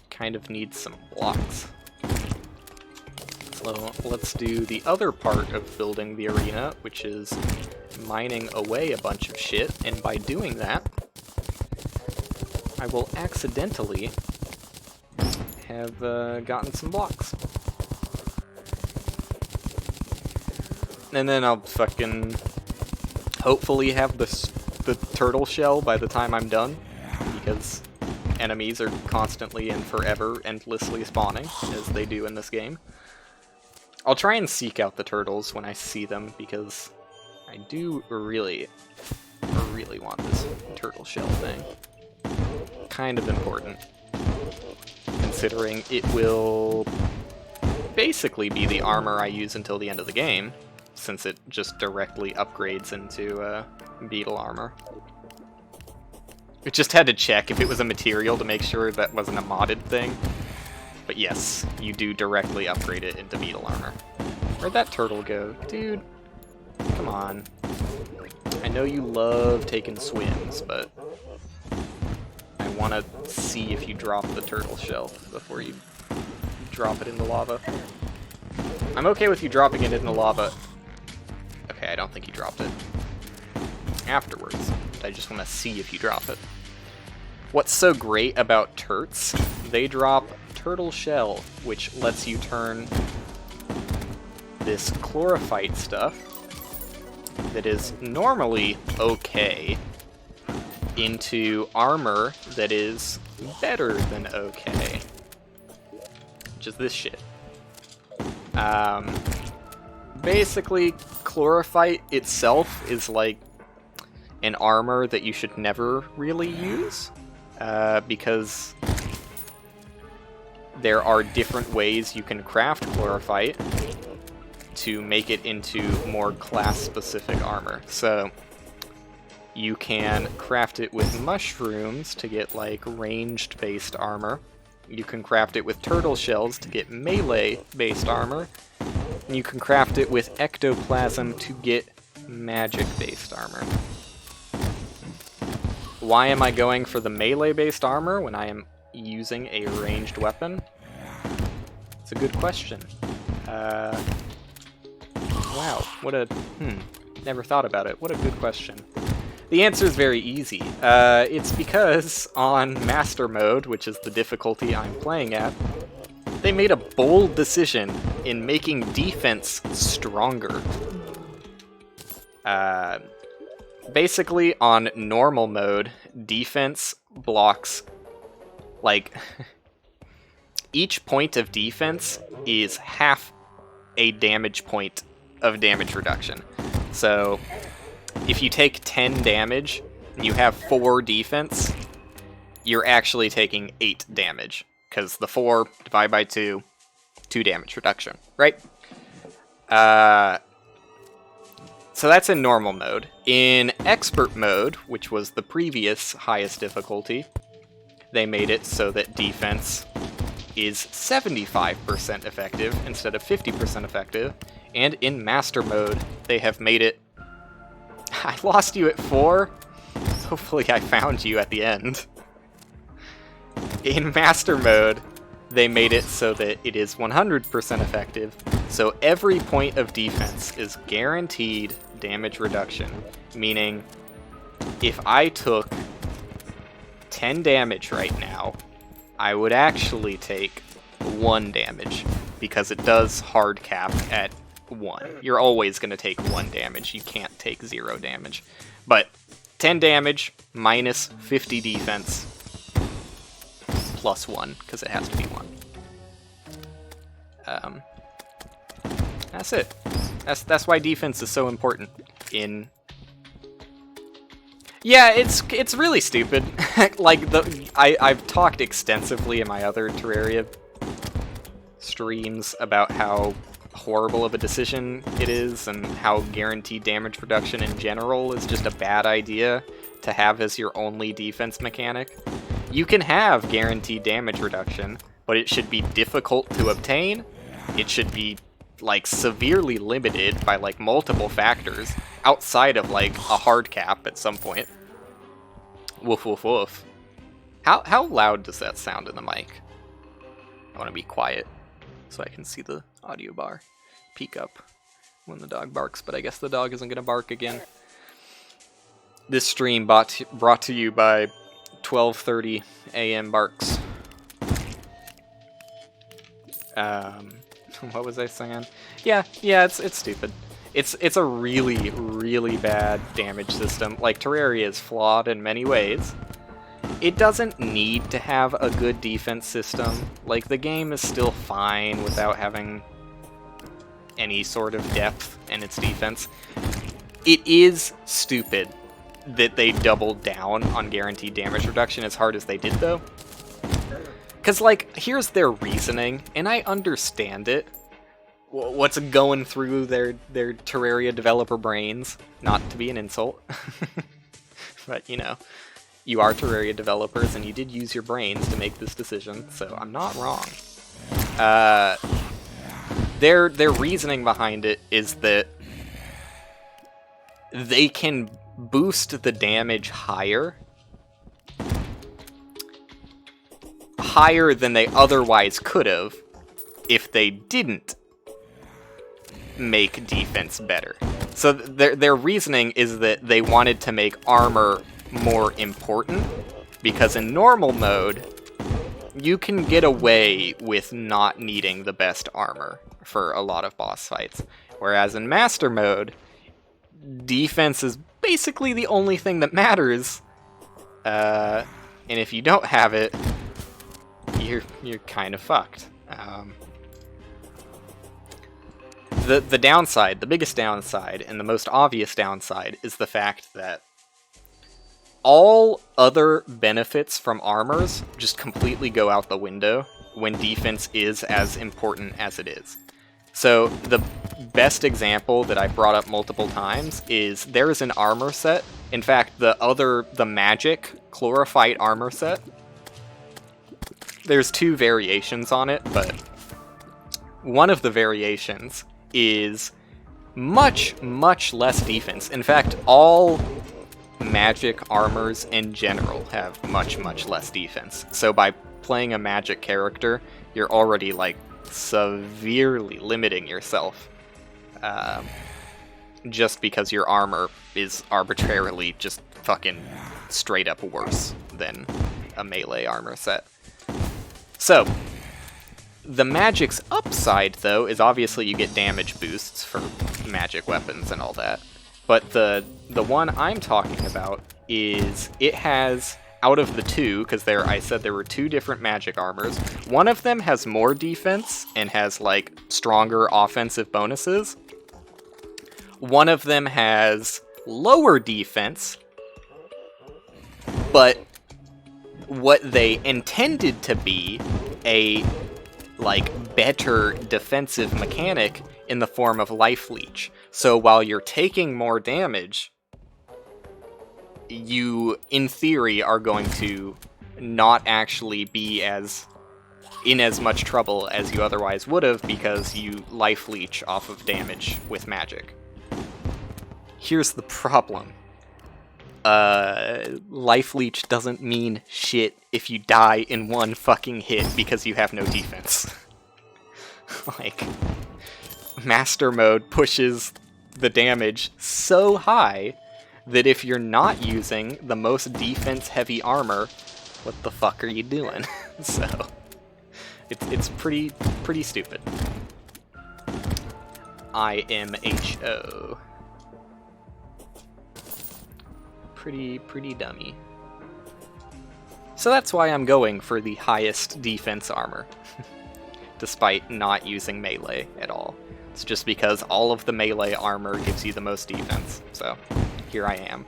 kind of need some blocks. So, let's do the other part of building the arena, which is mining away a bunch of shit, and by doing that, I will accidentally have gotten some blocks. And then I'll fucking hopefully have the turtle shell by the time I'm done, because enemies are constantly and forever endlessly spawning, as they do in this game. I'll try and seek out the turtles when I see them, because I do really want this turtle shell thing. Kind of important, considering it will basically be the armor I use until the end of the game, since it just directly upgrades into beetle armor. We just had to check if it was a material to make sure that wasn't a modded thing. But yes, you do directly upgrade it into beetle armor. Where'd that turtle go? Dude, come on. I know you love taking swims, but I want to see if you drop the turtle shell before you drop it in the lava. I'm okay with you dropping it in the lava. Okay, I don't think you dropped it afterwards. I just want to see if you drop it. What's so great about turts? They drop turtle shell, which lets you turn this chlorophyte stuff that is normally okay into armor that is better than okay, which is this shit. Basically, chlorophyte itself is like an armor that you should never really use, because there are different ways you can craft chlorophyte to make it into more class-specific armor. So you can craft it with mushrooms to get like ranged-based armor. You can craft it with turtle shells to get melee-based armor. And you can craft it with ectoplasm to get magic-based armor. Why am I going for the melee-based armor when I am using a ranged weapon? It's a good question. Wow, what a... never thought about it. What a good question. The answer is very easy. It's because on Master Mode, which is the difficulty I'm playing at, they made a bold decision in making defense stronger. Basically, on normal mode, defense blocks, like, each point of defense is half a damage point of damage reduction. So, if you take 10 damage, and you have 4 defense, you're actually taking 8 damage. Because the 4 divided by 2, 2 damage reduction, right? So that's in normal mode. In expert mode, which was the previous highest difficulty, they made it so that defense is 75% effective instead of 50% effective. And in master mode, they have made it... I lost you at 4. Hopefully I found you at the end. In master mode, they made it so that it is 100% effective. So every point of defense is guaranteed damage reduction. Meaning, if I took 10 damage right now, I would actually take 1 damage. Because it does hard cap at 1. You're always going to take 1 damage. You can't take 0 damage. But 10 damage minus 50 defense plus 1, because it has to be 1. That's it. That's why defense is so important in... Yeah, it's really stupid. Like, I've talked extensively in my other Terraria streams about how horrible of a decision it is, and how guaranteed damage reduction in general is just a bad idea to have as your only defense mechanic. You can have guaranteed damage reduction, but it should be difficult to obtain. It should be, like, severely limited by, like, multiple factors outside of, like, a hard cap at some point. Woof, woof, woof. How loud does that sound in the mic? I want to be quiet so I can see the audio bar peak up when the dog barks, but I guess the dog isn't going to bark again. This stream brought to you by 12:30 a.m. barks. What was I saying? Yeah, it's stupid. It's a really, really bad damage system. Like, Terraria is flawed in many ways. It doesn't need to have a good defense system. Like, the game is still fine without having any sort of depth in its defense. It is stupid that they doubled down on guaranteed damage reduction as hard as they did, though. Because, like, here's their reasoning, and I understand it. What's going through their Terraria developer brains. Not to be an insult. But, you know, you are Terraria developers, and you did use your brains to make this decision, so I'm not wrong. Their reasoning behind it is that they can boost the damage higher than they otherwise could have if they didn't make defense better. So their reasoning is that they wanted to make armor more important Because in normal mode, you can get away with not needing the best armor for a lot of boss fights. Whereas in Master Mode, defense is basically the only thing that matters. And if you don't have it, you're kind of fucked. The downside, the biggest downside, and the most obvious downside is the fact that all other benefits from armors just completely go out the window when defense is as important as it is. So the best example that I brought up multiple times is there is an armor set. In fact, the magic chlorophyte armor set, there's two variations on it, but one of the variations is much, much less defense. In fact, all magic armors in general have much, much less defense. So by playing a magic character, you're already, like, severely limiting yourself. Just because your armor is arbitrarily just fucking straight up worse than a melee armor set. So, the magic's upside, though, is obviously you get damage boosts for magic weapons and all that. But the one I'm talking about is it has, out of the two, because I said there were two different magic armors, one of them has more defense and has, like, stronger offensive bonuses. One of them has lower defense, but what they intended to be a, like, better defensive mechanic in the form of life leech. So while you're taking more damage, you, in theory, are going to not actually be in as much trouble as you otherwise would have because you life leech off of damage with magic. Here's the problem. Life leech doesn't mean shit if you die in one fucking hit because you have no defense. Like, Master Mode pushes the damage so high that if you're not using the most defense-heavy armor, what the fuck are you doing? So, it's pretty stupid. IMHO. Pretty dummy. So that's why I'm going for the highest defense armor, despite not using melee at all. It's just because all of the melee armor gives you the most defense, so here I am.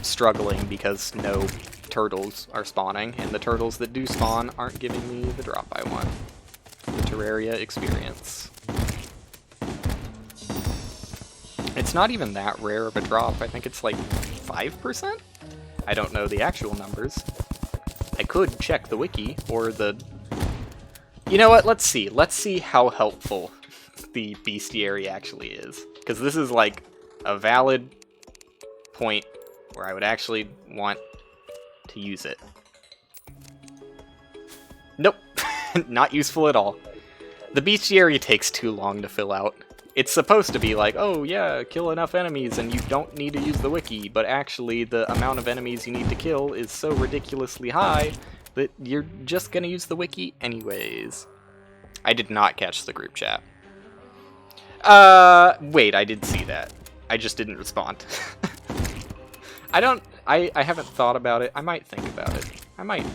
Struggling because no turtles are spawning, and the turtles that do spawn aren't giving me the drop I want. The Terraria experience. It's not even that rare of a drop. I think it's like 5%? I don't know the actual numbers. I could check the wiki, or the... You know what, let's see. Let's see how helpful the bestiary actually is. Because this is like a valid point where I would actually want to use it. Nope. Not useful at all. The bestiary takes too long to fill out. It's supposed to be like, oh yeah, kill enough enemies and you don't need to use the wiki, but actually the amount of enemies you need to kill is so ridiculously high that you're just gonna use the wiki anyways. I did not catch the group chat. Wait, I did see that. I just didn't respond. I haven't thought about it. I might think about it. I might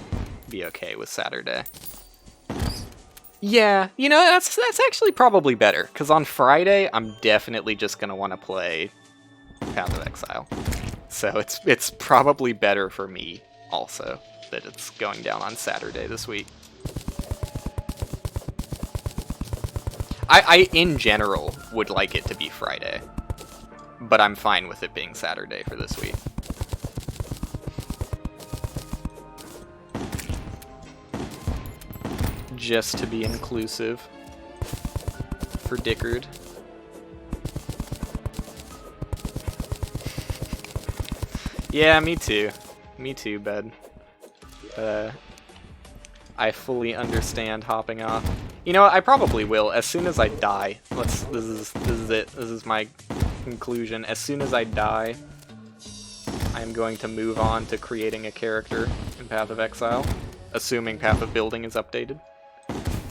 be okay with Saturday. Yeah, you know, that's actually probably better, because on Friday, I'm definitely just going to want to play Path of Exile. So it's probably better for me, also, that it's going down on Saturday this week. I in general, would like it to be Friday, but I'm fine with it being Saturday for this week. Just to be inclusive for Dickard. Yeah, me too. Me too, bud. I fully understand hopping off. You know what, I probably will, as soon as I die. This is it. This is my conclusion. As soon as I die, I'm going to move on to creating a character in Path of Exile, assuming Path of Building is updated,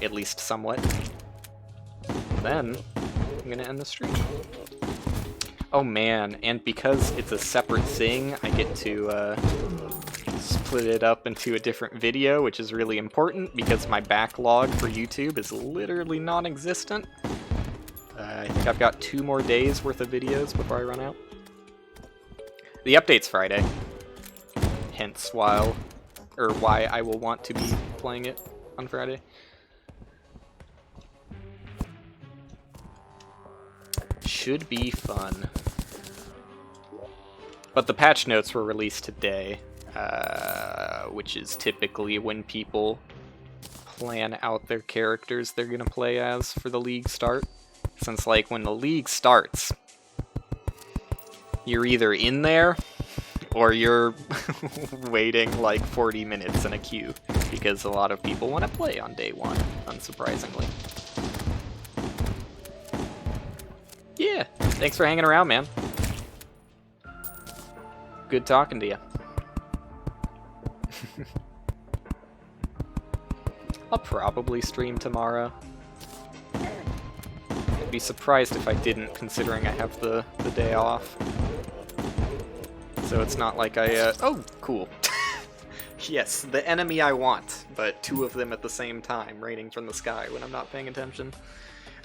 at least somewhat. Then, I'm gonna end the stream. Oh man, and because it's a separate thing, I get to split it up into a different video, which is really important because my backlog for YouTube is literally non-existent. I think I've got 2 more days worth of videos before I run out. The update's Friday, hence why I will want to be playing it on Friday. Should be fun. But the patch notes were released today, which is typically when people plan out their characters they're gonna play as for the league start. Since, like, when the league starts, you're either in there, or you're waiting like 40 minutes in a queue, because a lot of people want to play on day 1, unsurprisingly. Yeah, thanks for hanging around, man. Good talking to you. I'll probably stream tomorrow. I'd be surprised if I didn't, considering I have the day off. So it's not like I, oh, cool. Yes, the enemy I want, but 2 of them at the same time, raining from the sky when I'm not paying attention.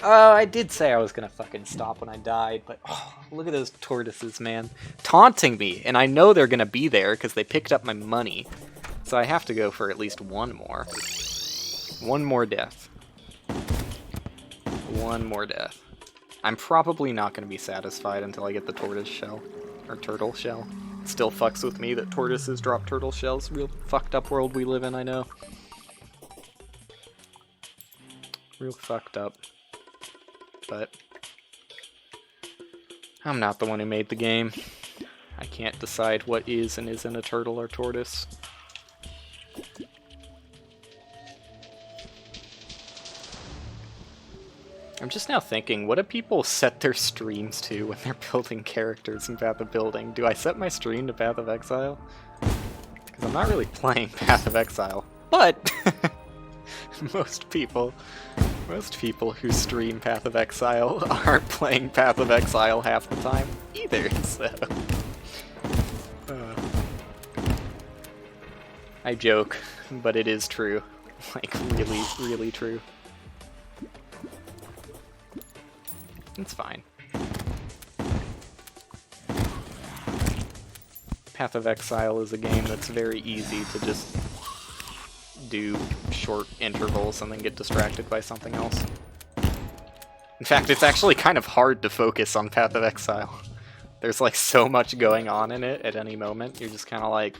I did say I was gonna fucking stop when I died, but oh, look at those tortoises, man. Taunting me, and I know they're gonna be there because they picked up my money. So I have to go for at least 1 more. 1 more death. 1 more death. I'm probably not gonna be satisfied until I get the tortoise shell. Or turtle shell. Still fucks with me that tortoises drop turtle shells. Real fucked up world we live in, I know. Real fucked up. But I'm not the one who made the game. I can't decide what is and isn't a turtle or tortoise. I'm just now thinking, what do people set their streams to when they're building characters in Path of Building? Do I set my stream to Path of Exile? Because I'm not really playing Path of Exile. But most people who stream Path of Exile aren't playing Path of Exile half the time either, so... I joke, but it is true. Like, really, really true. It's fine. Path of Exile is a game that's very easy to just do short intervals and then get distracted by something else. In fact, it's actually kind of hard to focus on Path of Exile. There's like so much going on in it at any moment, you're just kind of like,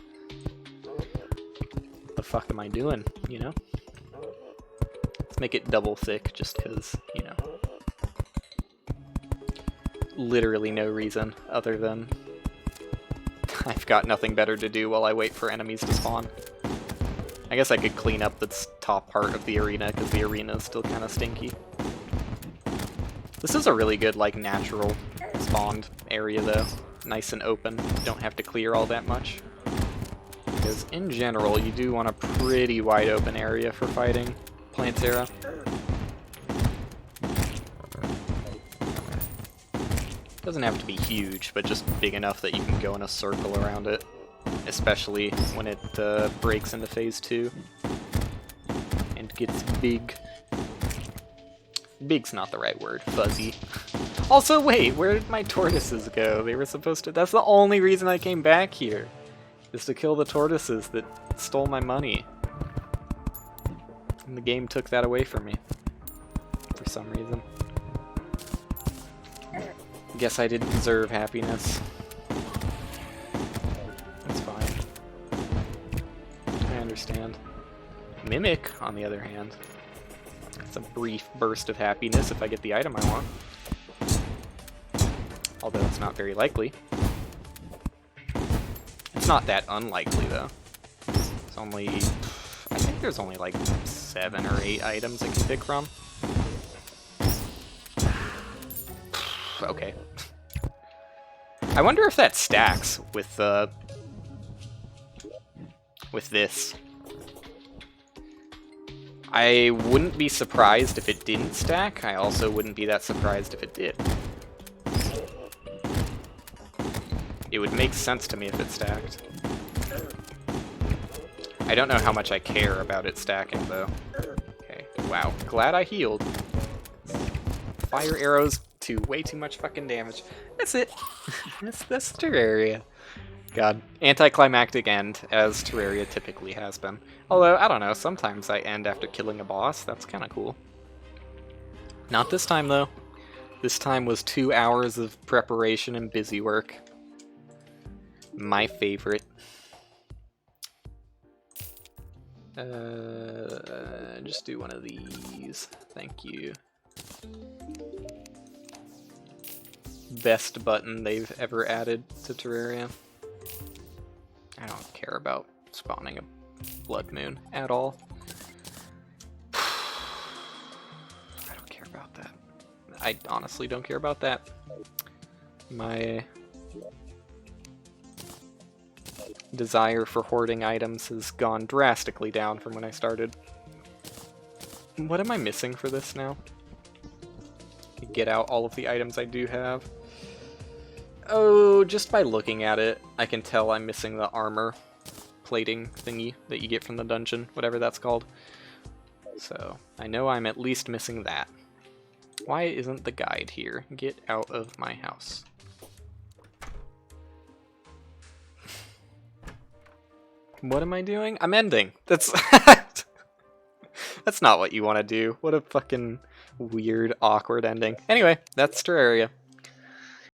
what the fuck am I doing, you know? Let's make it double thick just because, you know. Literally no reason other than I've got nothing better to do while I wait for enemies to spawn. I guess I could clean up the top part of the arena because the arena is still kind of stinky. This is a really good, like, natural spawned area though. Nice and open. You don't have to clear all that much. Because in general, you do want a pretty wide open area for fighting Plantera. Doesn't have to be huge, but just big enough that you can go in a circle around it. Especially when it breaks into phase 2 and gets big. Big's not the right word. Fuzzy. Also, wait, where did my tortoises go? They were supposed to... That's the only reason I came back here. Is to kill the tortoises that stole my money. And the game took that away from me. For some reason. Guess I didn't deserve happiness. That's fine. I understand. Mimic, on the other hand. It's a brief burst of happiness if I get the item I want. Although it's not very likely. It's not that unlikely, though. It's only... I think there's only like 7 or 8 items I can pick from. Okay. I wonder if that stacks with with this. I wouldn't be surprised if it didn't stack. I also wouldn't be that surprised if it did. It would make sense to me if it stacked. I don't know how much I care about it stacking, though. Okay, wow. Glad I healed. Fire arrows do way too much fucking damage. That's it. That's Terraria. God. Anticlimactic end, as Terraria typically has been. Although, I don't know, sometimes I end after killing a boss. That's kind of cool. Not this time, though. This time was 2 hours of preparation and busy work. My favorite. Just do one of these. Thank you. Best button they've ever added to Terraria. I don't care about spawning a blood moon at all. I don't care about that. I honestly don't care about that. My desire for hoarding items has gone drastically down from when I started. What am I missing for this now? Get out all of the items I do have. Oh, just by looking at it, I can tell I'm missing the armor plating thingy that you get from the dungeon, whatever that's called. So, I know I'm at least missing that. Why isn't the guide here? Get out of my house. What am I doing? I'm ending. That's that's not what you want to do. What a fucking weird, awkward ending. Anyway, that's Terraria.